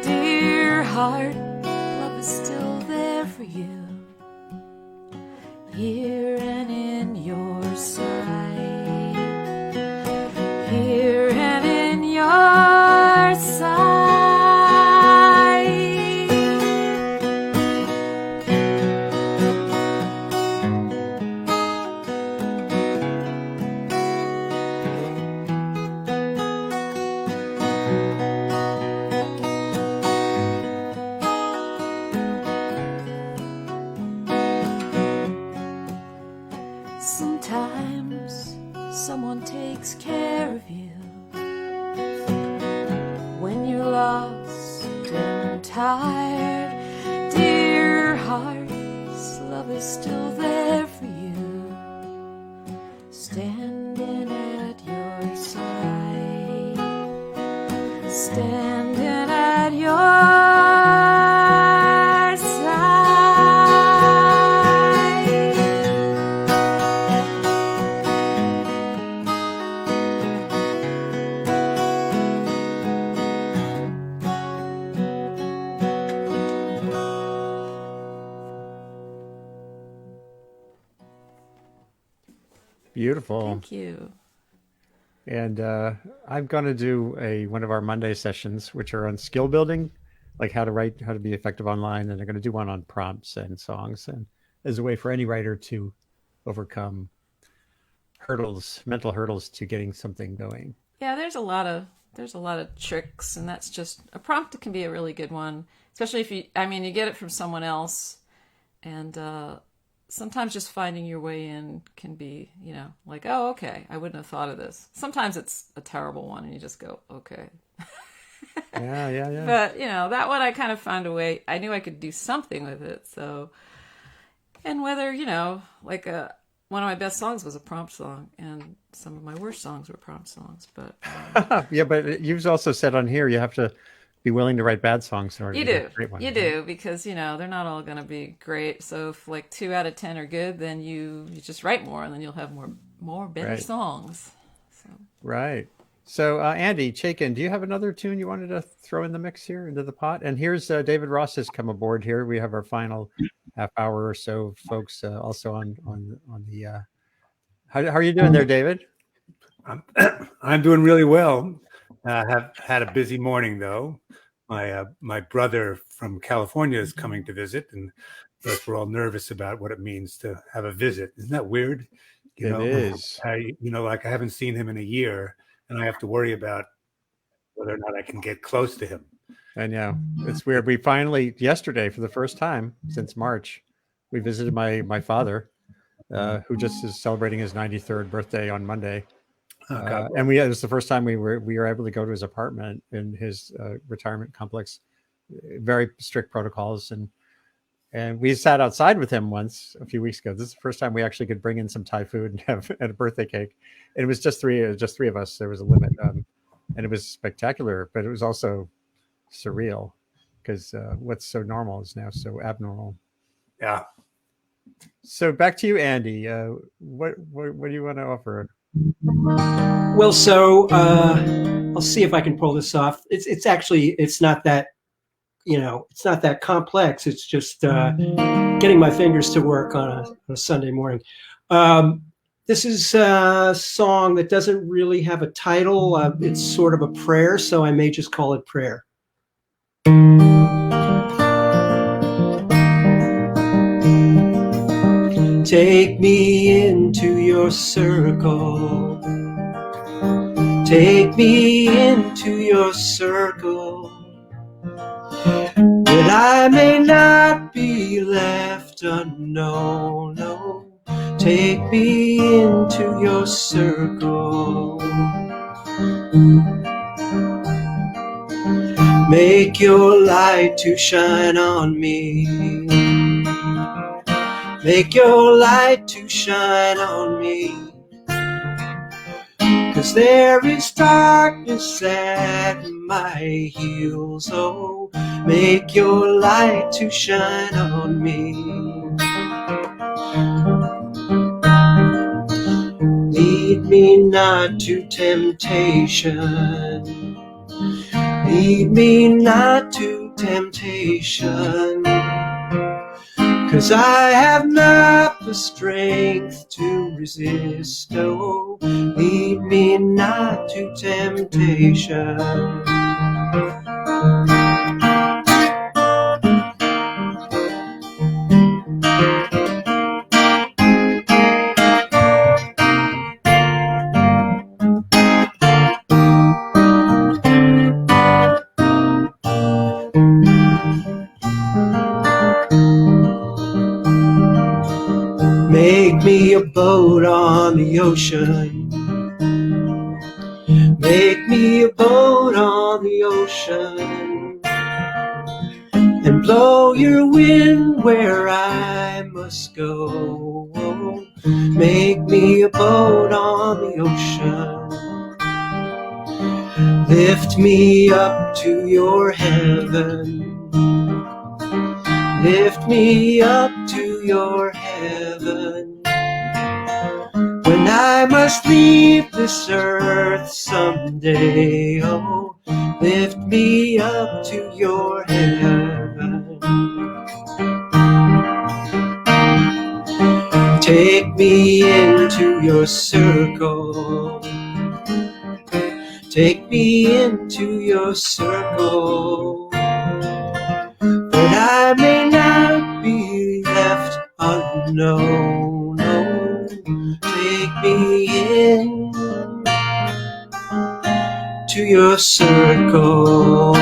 Dear heart, love is still there for you, here and in your sight, here and in your sight. Sometimes someone takes care of you when you're lost and tired. Dear hearts, love is still there for you, standing at your side, standing at your side. Beautiful. Thank you. And I'm going to do one of our Monday sessions, which are on skill building, like how to be effective online. And I'm going to do one on prompts and songs, and as a way for any writer to overcome mental hurdles to getting something going. Yeah, there's a lot of tricks, and that's just a prompt can be a really good one, especially if you get it from someone else, and sometimes just finding your way in can be, like, oh, okay, I wouldn't have thought of this. Sometimes it's a terrible one, and you just go, okay. Yeah. But that one I kind of found a way. I knew I could do something with it. So, and whether like one of my best songs was a prompt song, and some of my worst songs were prompt songs. But yeah, but you've also said on here you have to be willing to write bad songs in order to get a great one. You do, because they're not all going to be great. So if like 2 out of 10 are good, then you just write more, and then you'll have more better songs. So. Right. So Andy Chapin, do you have another tune you wanted to throw in the mix here into the pot? And here's David Ross has come aboard here. We have our final half hour or so, folks. Also on the. How are you doing there, David? I'm doing really well. I have had a busy morning though. My brother from California is coming to visit, and we're all nervous about what it means to have a visit. Isn't that weird? It is. Like I haven't seen him in a year, and I have to worry about whether or not I can get close to him. I know. It's weird. We finally, yesterday, for the first time since March, we visited my father, who just is celebrating his 93rd birthday on Monday. And it was the first time we were able to go to his apartment in his retirement complex. Very strict protocols, and we sat outside with him once a few weeks ago. This is the first time we actually could bring in some Thai food and have a birthday cake. And it was just three of us. There was a limit, and it was spectacular, but it was also surreal because what's so normal is now so abnormal. Yeah. So back to you, Andy. What do you want to offer? Well, so I'll see if I can pull this off. It's not that, it's not that complex. It's just getting my fingers to work on a Sunday morning. This is a song that doesn't really have a title. It's sort of a prayer, so I may just call it Prayer. Take me into your circle. Take me into your circle, that I may not be left unknown. No, take me into your circle. Make your light to shine on me. Make your light to shine on me. 'Cause there is darkness at my heels. Oh, make your light to shine on me. Lead me not to temptation. Lead me not to temptation. 'Cause I have not the strength to resist. Oh, lead me not to temptation. Make me a boat on the ocean. Make me a boat on the ocean. And blow your wind where I must go. Make me a boat on the ocean. Lift me up to your heaven. Lift me up to your heaven. When I must leave this earth someday, oh, lift me up to your heaven. Take me into your circle. Take me into your circle, that I may not be left unknown. Oh, take me in to your circle.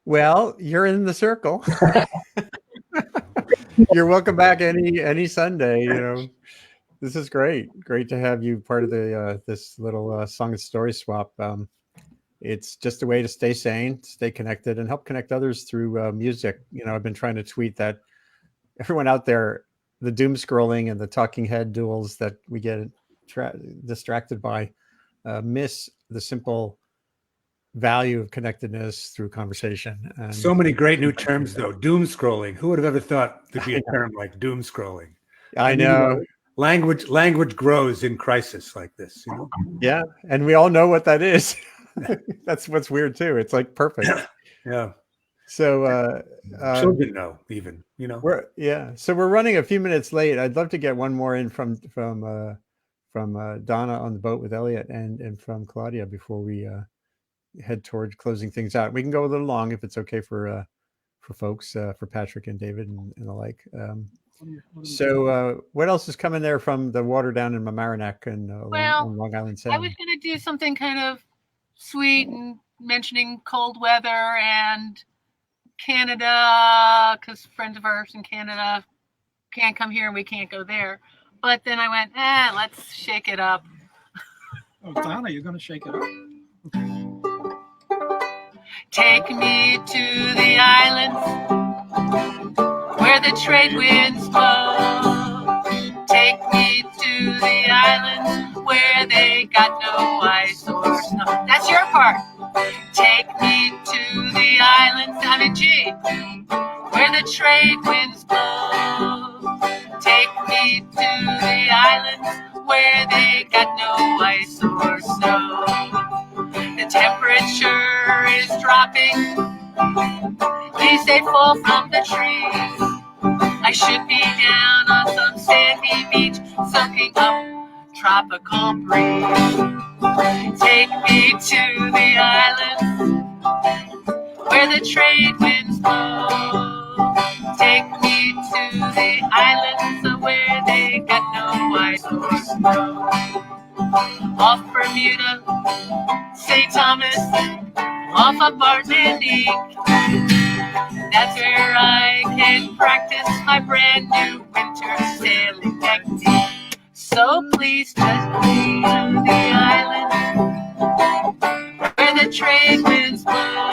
Well, you're in the circle. You're welcome back any Sunday. You know, this is great. Great to have you part of the this little song and story swap. It's just a way to stay sane, stay connected, and help connect others through music. You know, I've been trying to tweet that everyone out there, the doom scrolling and the talking head duels that we get distracted by, miss the simple value of connectedness through conversation. And So many great new terms, though. Doom scrolling. Who would have ever thought there'd be a term like doom scrolling? I know. Language grows in crisis like this. You know? Yeah, and we all know what that is. That's what's weird too. It's like perfect. Yeah. So children know, even, you know. So we're running a few minutes late. I'd love to get one more in from Donna on the boat with Elliot and from Claudia before we head toward closing things out. We can go a little long if it's okay for folks, for Patrick and David and the like. So what else is coming there from the water down in Mamaroneck and on Long Island Sound? I was going to do something kind of sweet and mentioning cold weather and Canada, because friends of ours in Canada can't come here and we can't go there. But then I went, let's shake it up. Oh, Donna, you're going to shake it up? Take me to the islands where the trade winds blow. Take me to the islands where they got no ice or snow. That's your part. Take me to the islands, I'm in G, where the trade winds blow. Take me to the islands where they got no ice or snow. The temperature is dropping, leaves they fall from the trees. I should be down on some sandy beach, soaking up tropical breeze. Take me to the islands where the trade winds blow. Take me to the islands where they got no ice or snow. Off Bermuda, St. Thomas, off of Martinique. That's where I can practice my brand new winter sailing technique. So please take me to the island where the trade winds blow.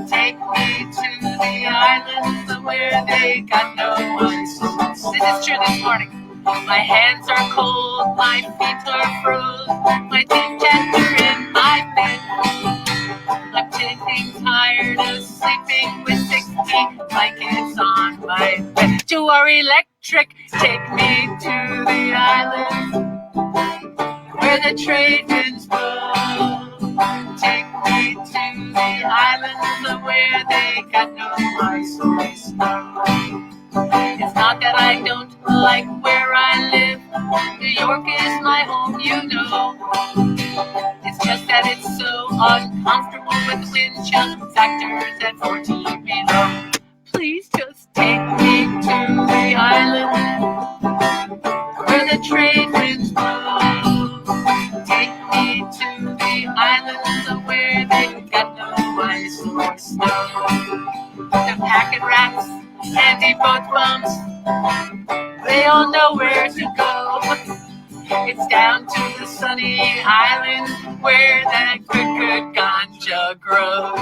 Take me to the islands where they got no ice. This is true this morning. My hands are cold, my feet are froze, my teeth tender in my bed. I'm getting tired of sleeping with 16 blankets on my bed. To our electric, take me to the island where the trade winds blow. Take me to the islands where they got no ice or snow. It's not that I don't like where I live. New York is my home, you know. It's just that it's so uncomfortable with wind chill factors at 14 below. Please just take me to the island where the trade winds blow. Take me to the islands where they got no ice or snow. The packet rats and the boat bumps, they all know where to go. It's down to the sunny island where that good ganja grows.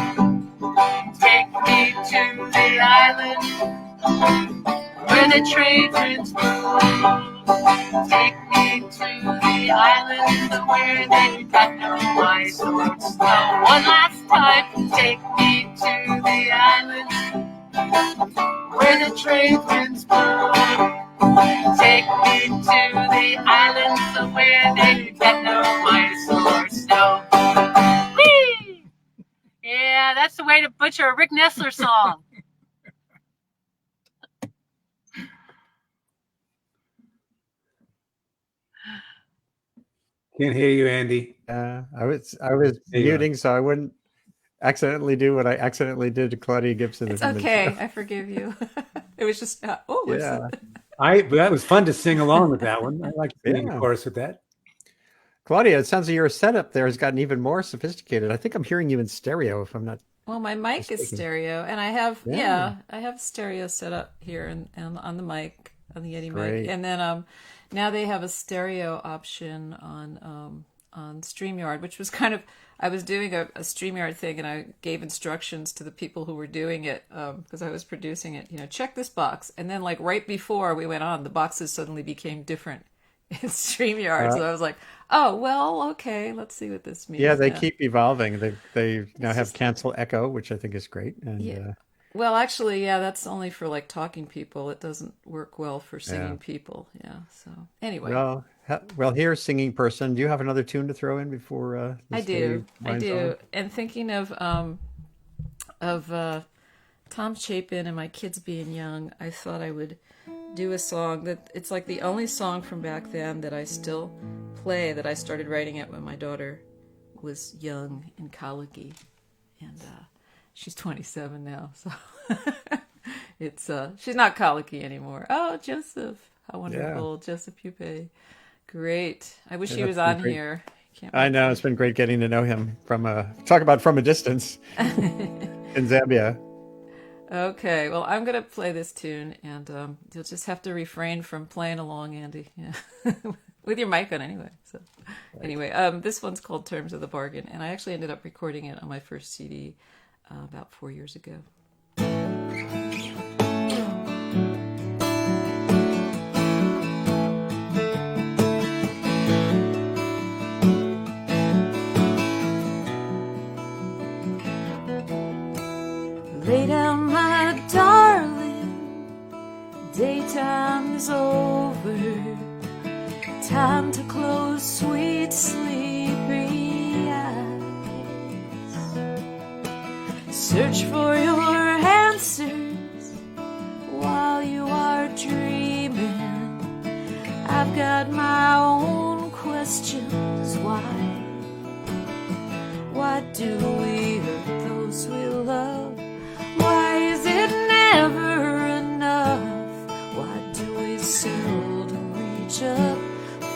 Take me to the island where the trade winds blow. Take me to the island where they got no ice or snow. One last time, take me to the island where the trade winds blow. Take me to the islands where they got no ice or snow. Whee! Yeah, that's the way to butcher a Rick Nessler song. Can't hear you, Andy. I was There you are. muting so I wouldn't accidentally do what I accidentally did to Claudia Gibson. It's a few minutes okay. ago. I forgive you. It was just what's Yeah. That was fun to sing along with that one. I like singing Yeah. the chorus with that. Claudia, it sounds like your setup there has gotten even more sophisticated. I think I'm hearing you in stereo if I'm not. Well, my mic is mistaken. stereo, and I have Yeah. I have stereo set up here and on the mic, on the Yeti Great. mic, and then now they have a stereo option on StreamYard, which was kind of, I was doing a StreamYard thing, and I gave instructions to the people who were doing it because I was producing it. Check this box, and then like right before we went on, the boxes suddenly became different in StreamYard. So I was like, oh well, okay, let's see what this means. Yeah, they keep evolving. They now have cancel echo, which I think is great. And Yeah. Well, actually, yeah, that's only for like talking people. It doesn't work well for singing people. Yeah. So anyway, well, here, singing person. Do you have another tune to throw in before? I this day do. winds on? And thinking of Tom Chapin and my kids being young, I thought I would do a song that it's like the only song from back then that I still play, that I started writing it when my daughter was young and colicky, and she's 27 now, so it's she's not colicky anymore. Oh, Joseph, how wonderful. Joseph Pupe, great. I wish he was on great. here. I know, it's been great getting to know him from a distance in Zambia. Okay, well, I'm going to play this tune, and you'll just have to refrain from playing along, Andy. Yeah. With your mic on anyway. So anyway, this one's called Terms of the Bargain, and I actually ended up recording it on my first CD about 4 years ago. Lay down, my darling, daytime is over. Time to close sweet sleepy eyes. Search for your answers while you are dreaming. I've got my own questions. Why do we hurt those we love? Why is it never enough? Why do we seldom reach up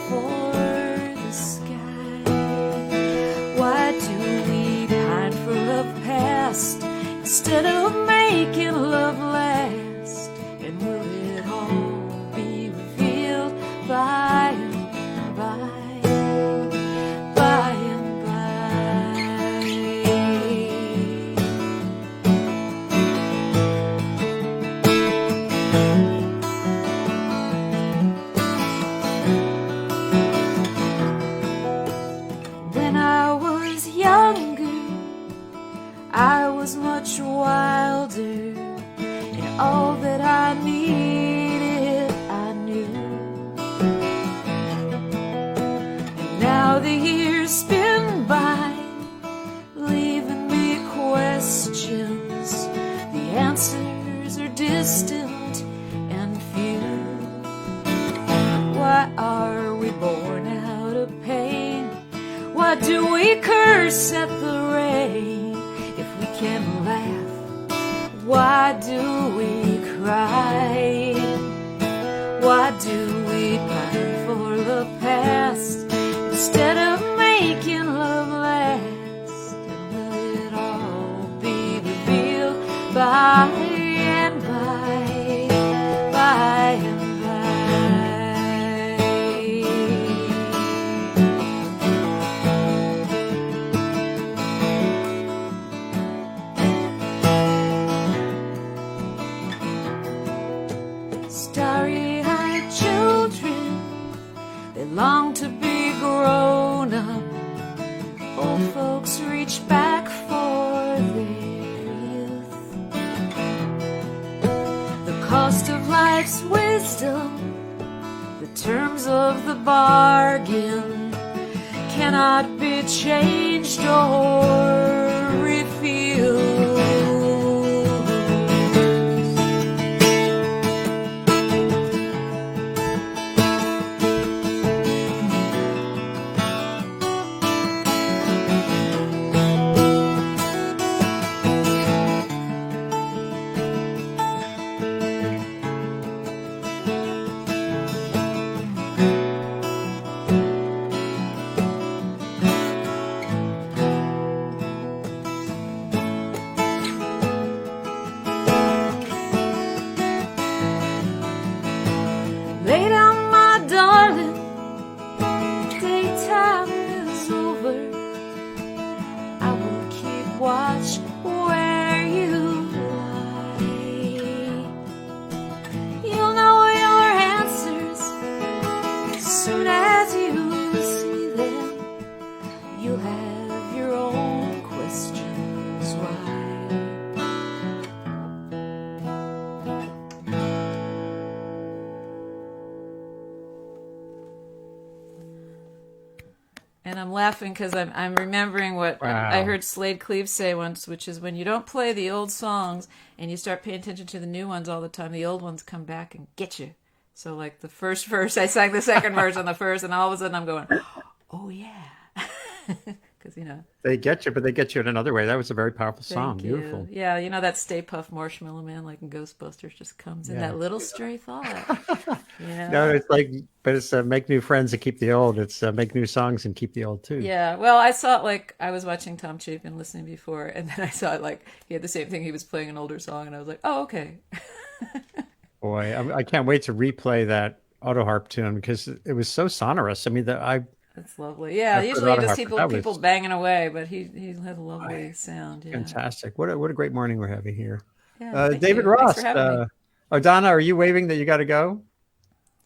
for the sky? Why do we pine for love past instead of making love last? And will it all be revealed by and by, by and by? When I was younger, I was much wilder, and all that I needed, I knew. And now the years spin by, leaving me questions. The answers are distant and few. Why are we born out of pain? Why do we curse at the rain if we can laugh? Why do we cry? Why do we pine for the past instead of making love last? And will it all be revealed by and by, by and by? Starry-eyed children, they long to be grown up. Old folks reach back for their youth. The cost of life's wisdom, the terms of the bargain, cannot be changed or refused. And I'm laughing because I'm remembering what I Wow. heard Slade Cleave say once, which is when you don't play the old songs and you start paying attention to the new ones all the time, the old ones come back and get you. So like the first verse, I sang the second verse on the first, and all of a sudden I'm going, oh yeah. Because, They get you, but they get you in another way. That was a very powerful song. thank you. Beautiful. Yeah, that Stay Puft Marshmallow Man like in Ghostbusters just comes in, Yeah. that little stray thought. Yeah. No, it's like, but it's make new friends and keep the old. It's make new songs and keep the old too. Yeah, well, I saw it like I was watching Tom Chapin listening before, and then I saw it like he had the same thing. He was playing an older song, and I was like, oh, okay. Boy, I can't wait to replay that auto harp tune because it was so sonorous. I mean, That's lovely. Yeah, I've heard usually you auto just harp, see but that people was banging away, but he had a lovely sound. Yeah, fantastic. What a great morning we're having here. yeah. Thank David you. Thanks Ross. for having me. Donna, are you waving that you got to go?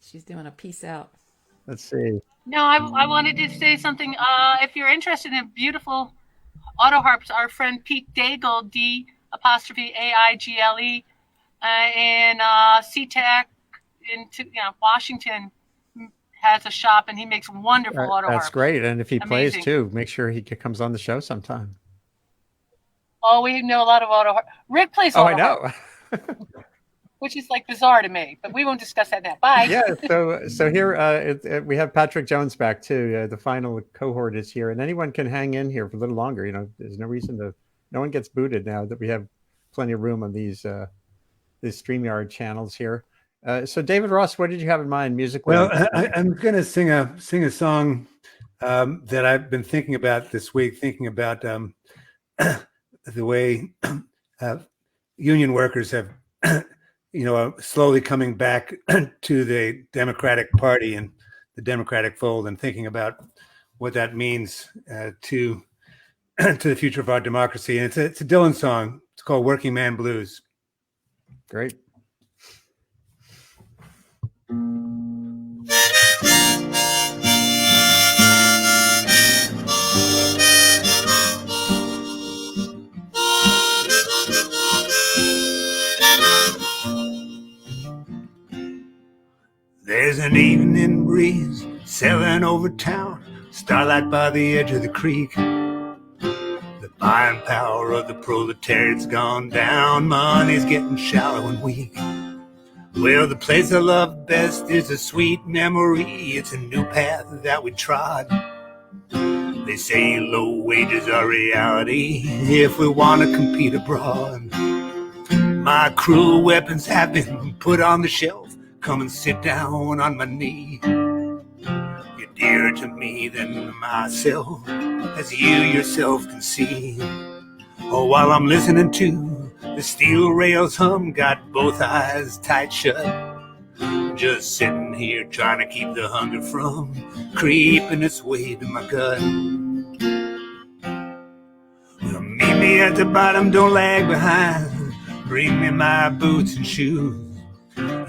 She's doing a peace out. Let's see. No, I wanted to say something. If you're interested in beautiful auto harps, our friend Pete Daigle, D''Aigle, in SeaTac in Washington, has a shop, and he makes wonderful auto harps. That's great. And if he plays Amazing. too, make sure he comes on the show sometime. Oh, we know a lot of auto harp. Rick plays Oh, auto I know. harp, which is like bizarre to me, but we won't discuss that now. Bye. Yeah. So here we have Patrick Jones back too. The final cohort is here, and anyone can hang in here for a little longer. There's no reason no one gets booted now that we have plenty of room on these StreamYard channels here. So David Ross, what did you have in mind musically? Well, I'm going to sing a song that I've been thinking about this week, thinking about the way union workers have, slowly coming back to the Democratic Party and the Democratic fold, and thinking about what that means to the future of our democracy. And it's a Dylan song. It's called "Working Man Blues." Great. There's an evening breeze sailing over town, starlight by the edge of the creek. The buying power of the proletariat's gone down, money's getting shallow and weak. Well, the place I love best is a sweet memory, it's a new path that we trod. They say low wages are reality if we want to compete abroad. My cruel weapons have been put on the shelf. Come and sit down on my knee. You're dearer to me than myself, as you yourself can see. Oh, while I'm listening to the steel rails hum, got both eyes tight shut. Just sitting here trying to keep the hunger from creeping its way to my gut. Well, meet me at the bottom, don't lag behind. Bring me my boots and shoes.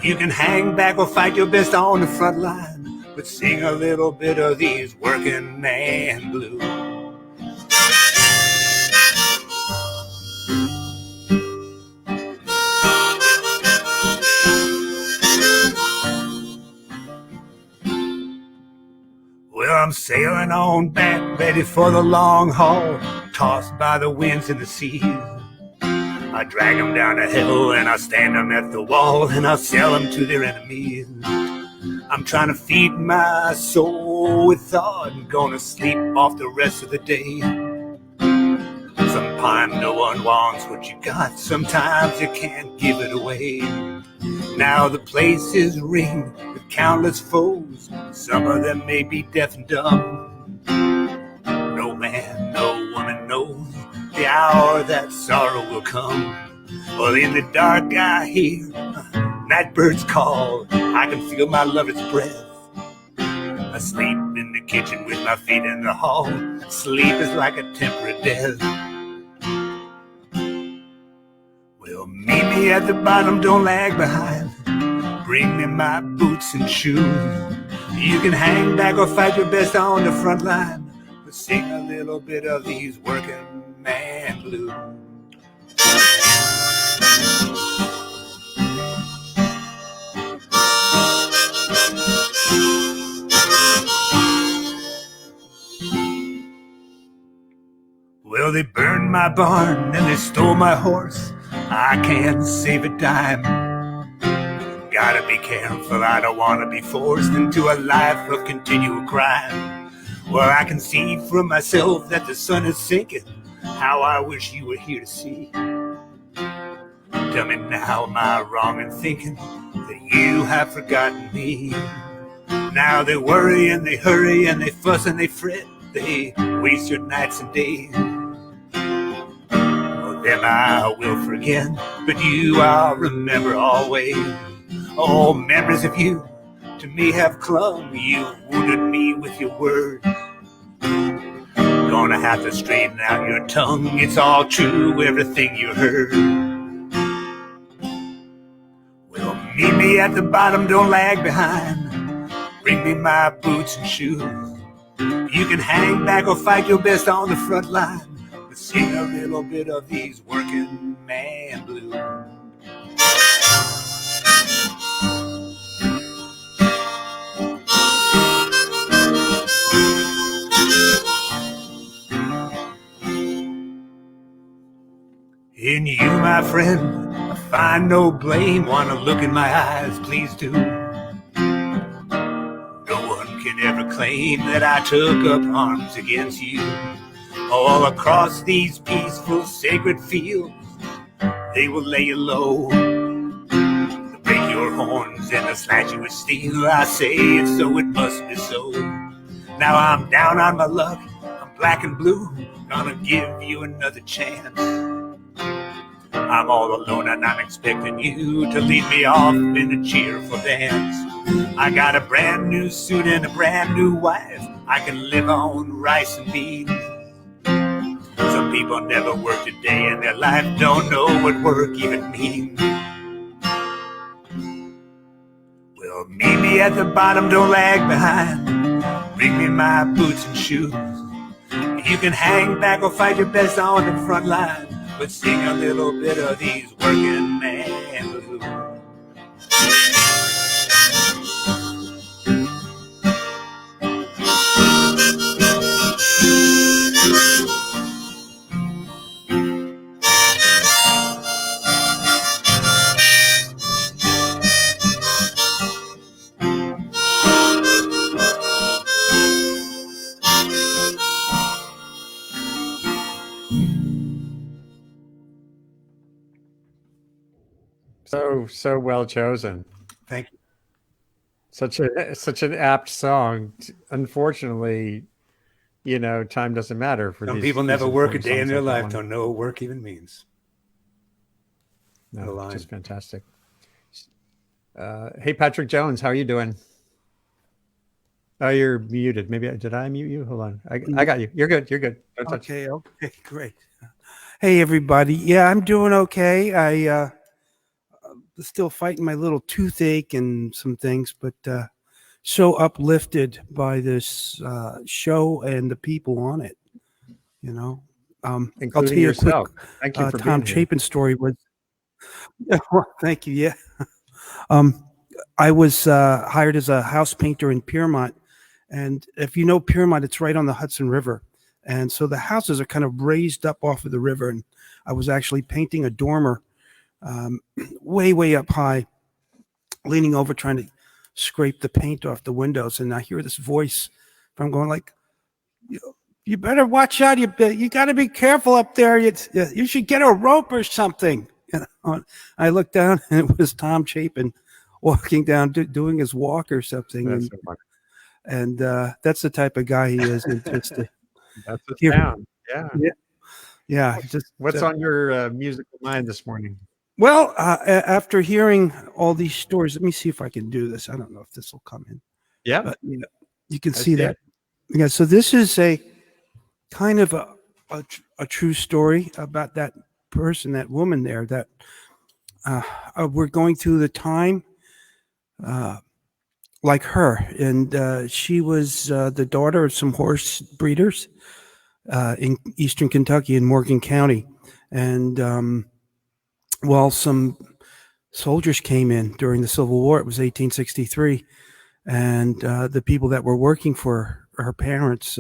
You can hang back or fight your best on the front line, but sing a little bit of these working man blues. Well, I'm sailing on back, ready for the long haul, tossed by the winds and the seas. I drag them down to hell and I stand them at the wall and I sell them to their enemies. I'm trying to feed my soul with thought and gonna sleep off the rest of the day. Sometimes no one wants what you got, sometimes you can't give it away. Now the place is ringed with countless foes, some of them may be deaf and dumb. No man, no woman knows the hour that sorrow will come. Well, in the dark I hear night birds call, I can feel my lover's breath. Asleep in the kitchen with my feet in the hall, sleep is like a temporary death. Well, meet me at the bottom, don't lag behind. Bring me my boots and shoes. You can hang back or fight your best on the front line, but sing a little bit of these working man blues. Well, they burned my barn and they stole my horse. I can't save a dime. Gotta be careful, I don't want to be forced into a life of continual crime. Well, I can see for myself that the sun is sinking. How I wish you were here to see. Tell me now, am I wrong in thinking that you have forgotten me? Now they worry and they hurry and they fuss and they fret. They waste your nights and days. Well, them I will forget, but you I'll remember always. Oh, memories of you to me have clung. You wounded me with your words. Gonna have to straighten out your tongue. It's all true, everything you heard. Well, meet me at the bottom, don't lag behind. Bring me my boots and shoes. You can hang back or fight your best on the front line, but sing a little bit of these working man blues. In you, my friend, I find no blame. Wanna look in my eyes, please do. No one can ever claim that I took up arms against you. All across these peaceful, sacred fields, they will lay you low. They'll break your horns and they'll slash you with steel. I say it so, it must be so. Now I'm down on my luck, I'm black and blue. Gonna give you another chance. I'm all alone and I'm expecting you to lead me off in a cheerful dance. I got a brand new suit and a brand new wife. I can live on rice and beans. Some people never worked a day in their life, don't know what work even means. Well, meet me at the bottom, don't lag behind. Bring me my boots and shoes. You can hang back or fight your best on the front line, but sing a little bit of these working man blues. So well chosen. Thank you. Such an apt song. Unfortunately, time doesn't matter for Some these. people these never work a important day in songs their like that life, one. don't know what work even means. No, just fantastic. Hey, Patrick Jones, how are you doing? Oh, you're muted. Maybe did I mute you? Hold on. I got you. You're good. You're good. Don't touch. Okay, great. Hey, everybody. Yeah, I'm doing okay. I still fighting my little toothache and some things, but so uplifted by this show and the people on it. I'll Including tell you yourself. a quick Thank you for Tom being here. Chapin story. Was well, thank you. Yeah, I was hired as a house painter in Piermont, and if you know Piermont, it's right on the Hudson River, and so the houses are kind of raised up off of the river, and I was actually painting a dormer way up high, leaning over trying to scrape the paint off the windows, and I hear this voice from going like, you better watch out, you got to be careful up there, you should get a rope or something. I looked down and it was Tom Chapin walking down doing his walk or something. That's so funny. And that's the type of guy he is. And just That's the sound. Yeah. What's on your musical mind this morning? Well, after hearing all these stories, let me see if I can do this. I don't know if this will come in. Yeah, but you can see that. Yeah. So this is a kind of a true story about that person, that woman there. That we're going through the time like her, and she was the daughter of some horse breeders in eastern Kentucky in Morgan County, and while some soldiers came in during the Civil War, it was 1863, and the people that were working for her parents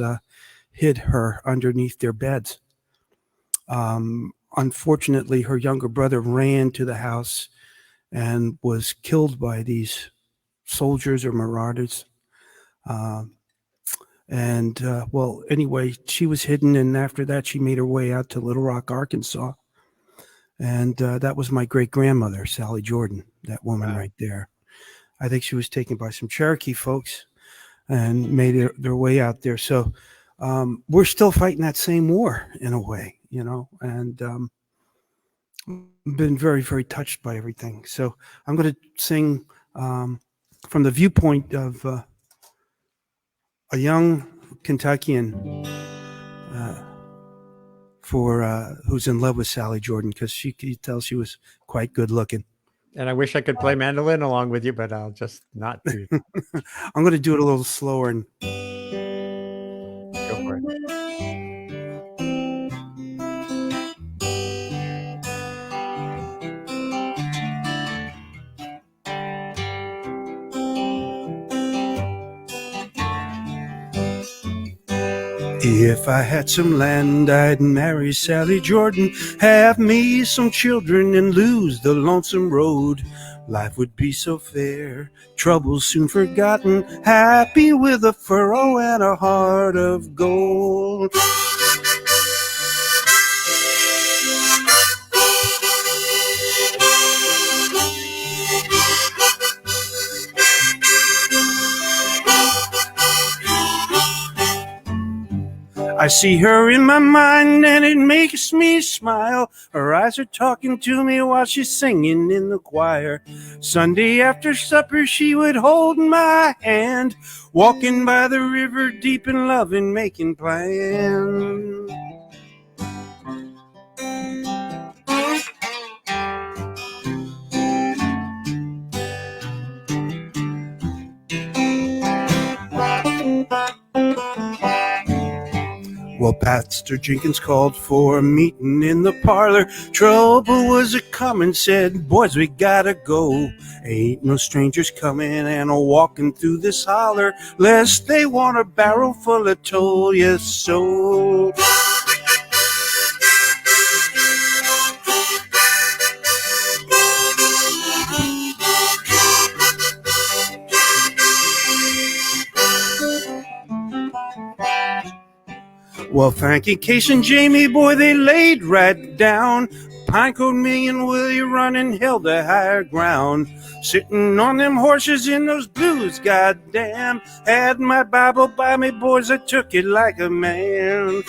hid her underneath their beds, Unfortunately, her younger brother ran to the house and was killed by these soldiers or marauders. Well, anyway, she was hidden, and after that, she made her way out to Little Rock, Arkansas. And that was my great grandmother, Sally Jordan, that woman right there. I think she was taken by some Cherokee folks and made their way out there. So we're still fighting that same war in a way, you know, and been very, very touched by everything. So I'm going to sing from the viewpoint of a young Kentuckian who's in love with Sally Jordan, because she could tell she was quite good looking. And I wish I could play mandolin along with you, but I'll just not do. I'm going to do it a little slower and go for it. If I had some land, I'd marry Sally Jordan, have me some children, and lose the lonesome road. Life would be so fair, troubles soon forgotten, happy with a furrow and a heart of gold. I see her in my mind and it makes me smile. Her eyes are talking to me while she's singing in the choir. Sunday after supper she would hold my hand, walking by the river deep in love and making plans. Well, Pastor Jenkins called for a meeting in the parlor. Trouble was a-comin', said, boys, we gotta go. Ain't no strangers coming and a-walking through this holler, lest they want a barrel full of toll, yes, so. Well, Frankie, Case, and Jamie, boy, they laid right down. Pinecoat, me, and Willie running held the higher ground. Sitting on them horses in those blues, goddamn. Had my Bible by me, boys, I took it like a man.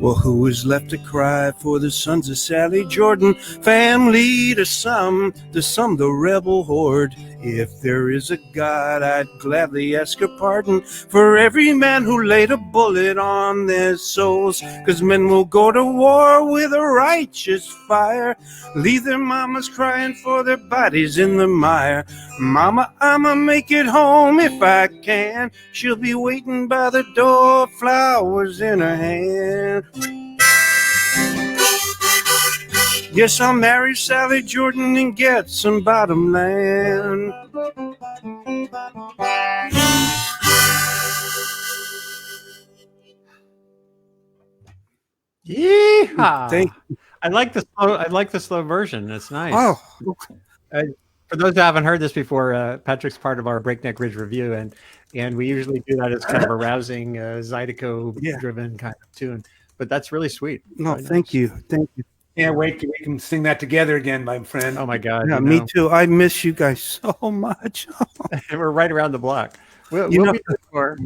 Well, who is left to cry for the sons of Sally Jordan? Family to some the rebel horde. If there is a God, I'd gladly ask a pardon for every man who laid a bullet on their souls. 'Cause men will go to war with a righteous fire, leave their mamas crying for their bodies in the mire. Mama, I'ma make it home if I can. She'll be waiting by the door, flowers in her hand. Yes, I'll marry Sally Jordan and get some bottom land. Yeehaw! Thank you. I like the slow version. It's nice. Oh, for those who haven't heard this before, Patrick's part of our Breakneck Ridge review, and we usually do that as kind of a rousing Zydeco-driven kind of tune. But that's really sweet. No, Very thank nice. you. Thank you. Can't wait till we can sing that together again, my friend. Oh my God! Yeah, me too. I miss you guys so much. We're right around the block. We'll be there for.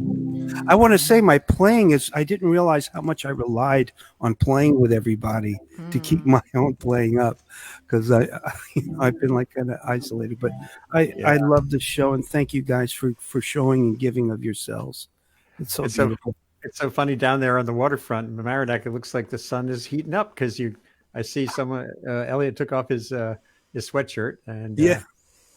I want to say my playing is, I didn't realize how much I relied on playing with everybody to keep my own playing up, because I've been like kind of isolated, but I love the show, and thank you guys for showing and giving of yourselves. It's so beautiful. It's so funny down there on the waterfront in Mamaroneck. It looks like the sun is heating up because I see someone, Elliot took off his sweatshirt, and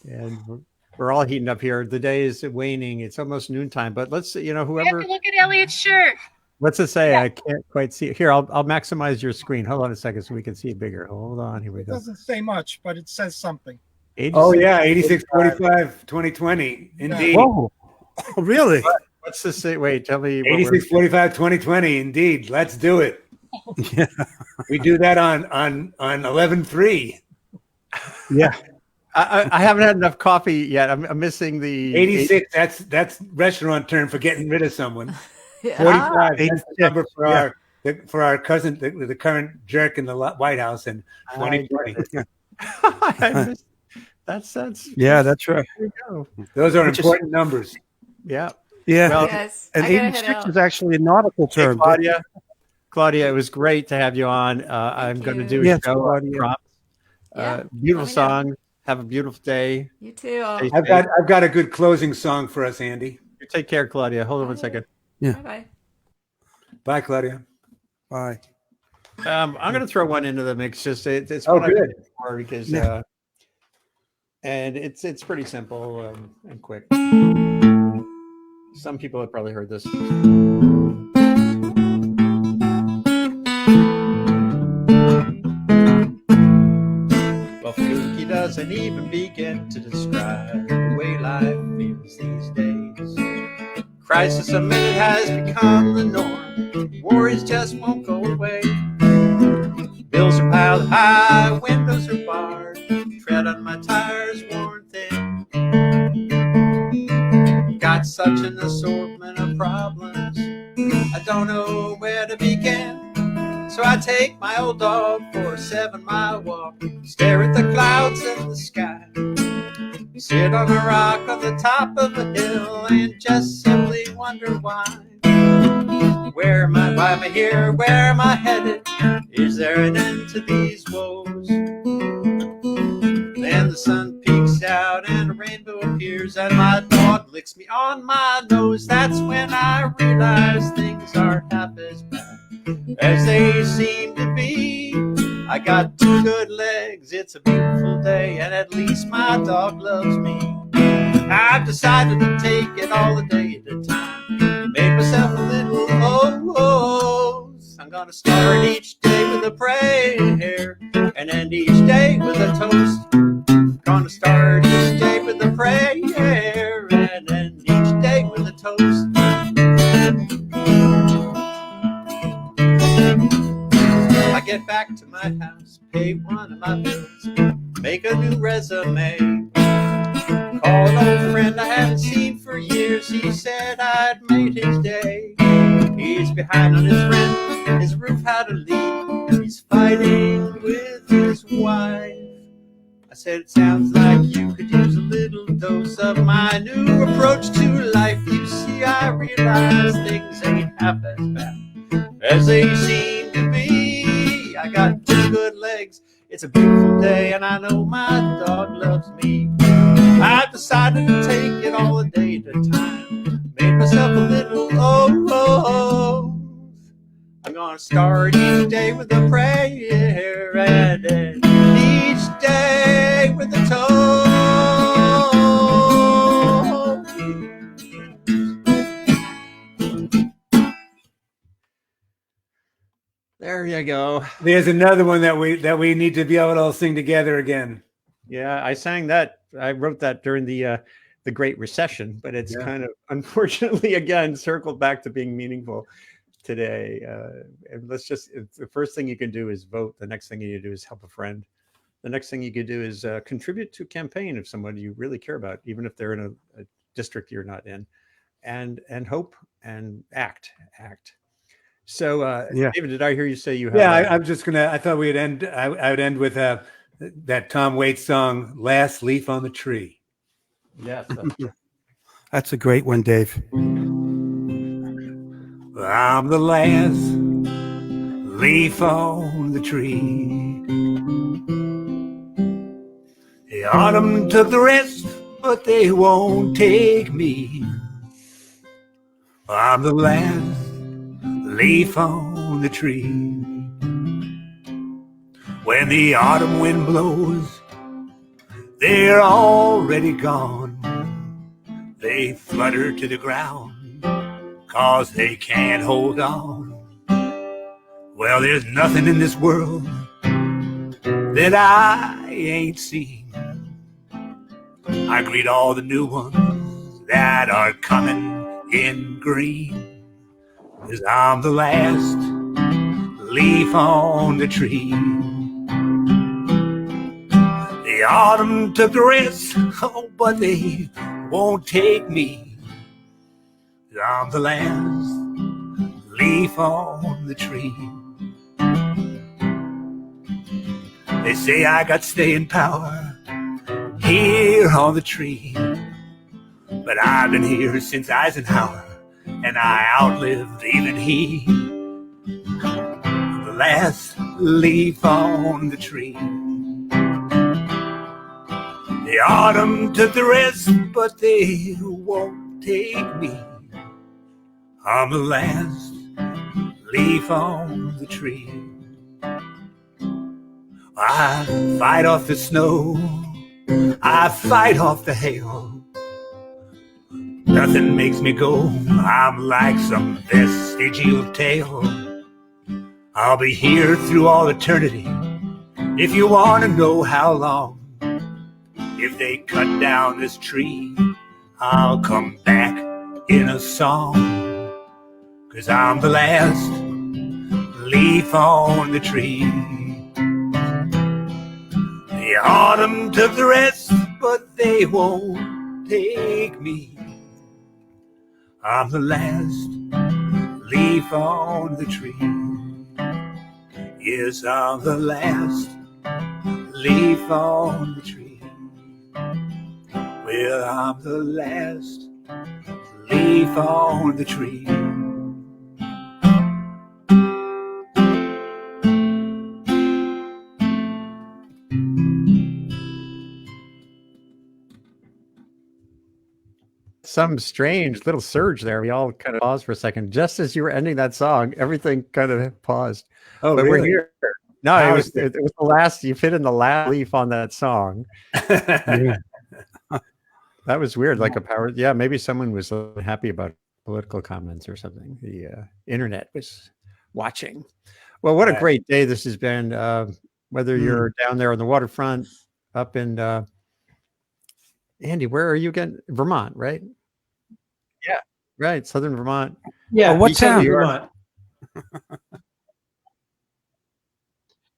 and we're all heating up here. The day is waning. It's almost noontime, but let's, whoever. We have to look at Elliot's shirt. What's it say? I can't quite see it. Here, I'll maximize your screen. Hold on a second so we can see it bigger. Hold on. Here we It go. doesn't say much, but it says something. 86, Oh yeah, 8645 2020. Indeed. Whoa, really? What's this say? Wait, tell me. 8645 2020. Indeed. Let's do it. Yeah. We do that on 11/3. Yeah. I haven't had enough coffee yet. I'm missing the 86. That's restaurant term for getting rid of someone. Yeah. 45. That's 86, the number for yeah. our cousin, the current jerk in the White House in 2020. I missed, that's Yeah, that's right. There we go. Those are Which is- important numbers. Yeah. Yeah. Well, Yes, And I gotta head 86 out. is actually a nautical Hey, term. Claudia, it was great to have you on. I'm going to you. do a Yes, show on Claudia. prompts. Yeah, Beautiful let me know. song. Have a beautiful day. You too. Stay I've got a good closing song for us, Andy. You take care, Claudia. Hold on one second. Yeah. Bye-bye. Bye, Claudia. Bye. I'm going to throw one into the mix. Just it's Oh, what I've good. done before because Yeah. and it's pretty simple and quick. Some people have probably heard this. Well, fluky doesn't even begin to describe the way life feels these days. Crisis a minute has become the norm. Worries just won't go away. Bills are piled high, windows are barred. Tread on my tires worn thin. Got such an assortment of problems, I don't know where to begin. So I take my old dog for a 7-mile walk, stare at the clouds in the sky, sit on a rock on the top of a hill and just simply wonder why. Where am I? Why am I here? Where am I headed? Is there an end to these woes? Then the sun peeks out and a rainbow appears and my dog licks me on my nose. That's when I realize things aren't half as bad as they seem to be. I got 2 good legs, it's a beautiful day, and at least my dog loves me. I've decided to take it all a day at a time. Made myself a little oh-ohs. I'm gonna start each day with a prayer and end each day with a toast. Gonna start each day with a prayer and end each day with a toast. I get back to my house, pay one of my bills, make a new resume. Call an old friend I haven't seen for years. He said I'd made his day. He's behind on his rent, his roof had a leak. He's fighting with his wife. I said, it sounds like you could use a little dose of my new approach to life. You see, I realize things ain't half as bad as they seem to be. I got 2 good legs, it's a beautiful day, and I know my dog loves me. I've decided to take it all a day at a time. Made myself a little oh-oh. I'm gonna start each day with a prayer and end each day with a toast. There you go. There's another one that we need to be able to all sing together again. Yeah, I sang that. I wrote that during the Great Recession, but it's kind of unfortunately again circled back to being meaningful today. And the first thing you can do is vote. The next thing you do is help a friend. The next thing you could do is contribute to a campaign of someone you really care about, even if they're in a district you're not in, and hope and act. So, David, did I hear you say you have? Yeah, I'm just gonna. I thought we'd end. I would end with that Tom Waits song, "Last Leaf on the Tree." Yes, That's a great one, Dave. I'm the last leaf on the tree. The autumn took the rest, but they won't take me. I'm the last leaf on the tree. When the autumn wind blows, they're already gone. They flutter to the ground, 'cause they can't hold on. Well, there's nothing in this world that I ain't seen. I greet all the new ones that are coming in green, 'cause I'm the last leaf on the tree. The autumn took the rest, oh, but they won't take me. I'm the last leaf on the tree. They say I got staying power here on the tree, but I've been here since Eisenhower, and I outlived even he. The last leaf on the tree. The autumn took the rest, but they won't take me. I'm the last leaf on the tree. I fight off the snow, I fight off the hail. Nothing makes me go, I'm like some vestigial tale. I'll be here through all eternity, if you want to know how long. If they cut down this tree, I'll come back in a song. 'Cause I'm the last leaf on the tree. The autumn took the rest, but they won't take me. I'm the last leaf on the tree. Yes, I'm the last leaf on the tree. Well, I'm the last leaf on the tree. Some strange little surge there. We all kind of paused for a second. Just as you were ending that song, everything kind of paused. Oh, but really? we're here. No, How it was is it? it was the last. You fit in the last leaf on that song. Yeah. That was weird. Like a power. Yeah, maybe someone was happy about political comments or something. The internet was watching. Well, what a Right. great day this has been. Whether you're down there on the waterfront, up in Andy, where are you again? Vermont, right? Yeah, right. Southern Vermont. Yeah, Oh, what Because town? you are-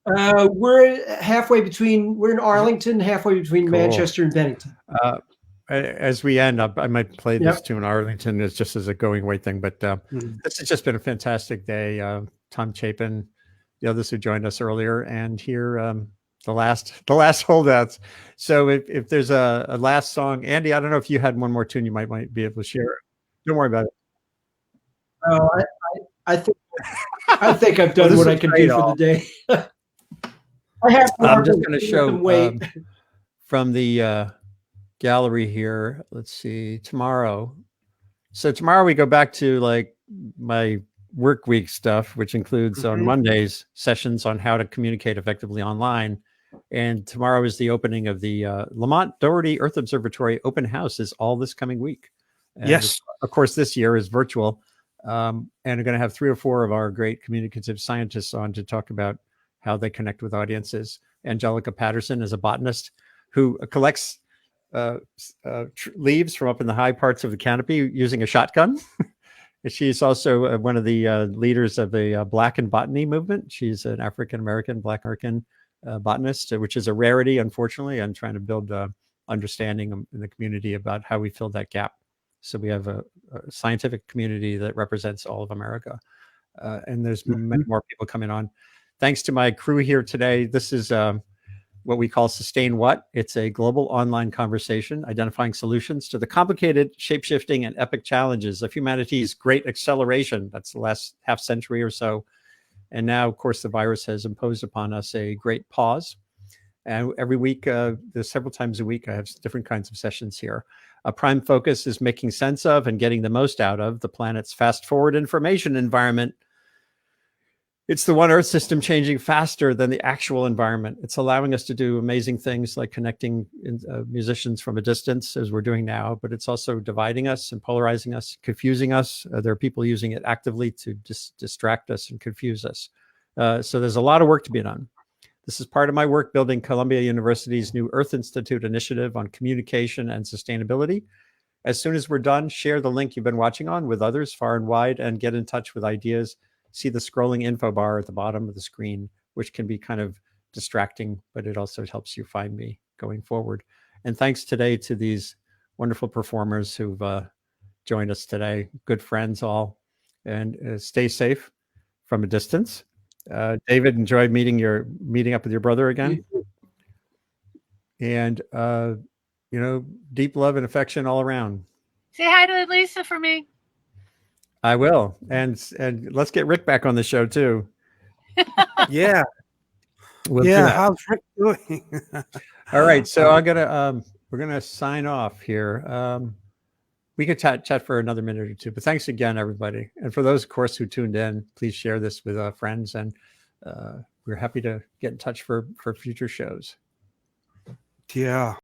Vermont. We're halfway between. We're in Arlington, halfway between Cool. Manchester and Bennington. As we end up, I might play this Yep. tune Arlington as just as a going away thing, but Mhm. this has just been a fantastic day. Tom Chapin, the others who joined us earlier, and here the last holdouts. So if there's a last song, Andy, I don't know if you had one more tune you might be able to share. Don't worry about it. Oh, I think I've Well, done this what I was can great, do for all. the day. I have. I'm just more, going to but show wait. from the gallery here. Let's see, tomorrow. So tomorrow we go back to like my work week stuff, which includes on Mhm. Mondays sessions on how to communicate effectively online. And tomorrow is the opening of the Lamont Doherty Earth Observatory open house is all this coming week. And Yes. of course, this year is virtual. And we're going to have 3 or 4 of our great communicative scientists on to talk about how they connect with audiences. Angelica Patterson is a botanist who collects leaves from up in the high parts of the canopy using a shotgun. She's also one of the leaders of the Black in Botany movement. She's an African-American, Black American botanist, which is a rarity, unfortunately. I'm trying to build understanding in the community about how we fill that gap. So we have a scientific community that represents all of America. And there's many more people coming on. Thanks to my crew here today. This is what we call Sustain What. It's a global online conversation identifying solutions to the complicated, shape-shifting, and epic challenges of humanity's great acceleration. That's the last half century or so. And now, of course, the virus has imposed upon us a great pause. And every week, there's several times a week, I have different kinds of sessions here. A prime focus is making sense of and getting the most out of the planet's fast-forward information environment. It's the one Earth system changing faster than the actual environment. It's allowing us to do amazing things like connecting musicians from a distance, as we're doing now, but it's also dividing us and polarizing us, confusing us. There are people using it actively to distract us and confuse us. So there's a lot of work to be done. This is part of my work building Columbia University's new Earth Institute initiative on communication and sustainability. As soon as we're done, share the link you've been watching on with others far and wide, and get in touch with ideas. See the scrolling info bar at the bottom of the screen, which can be kind of distracting, but it also helps you find me going forward. And thanks today to these wonderful performers who've joined us today. Good friends all, and stay safe from a distance. David, enjoyed meeting up with your brother again. And deep love and affection all around. Say hi to Lisa for me. I will. And let's get Rick back on the show too. Yeah. We'll yeah. How's Rick doing? All right. So we're gonna sign off here. We could chat for another minute or two, but thanks again, everybody. And for those, of course, who tuned in, please share this with friends, and we're happy to get in touch for future shows. Yeah.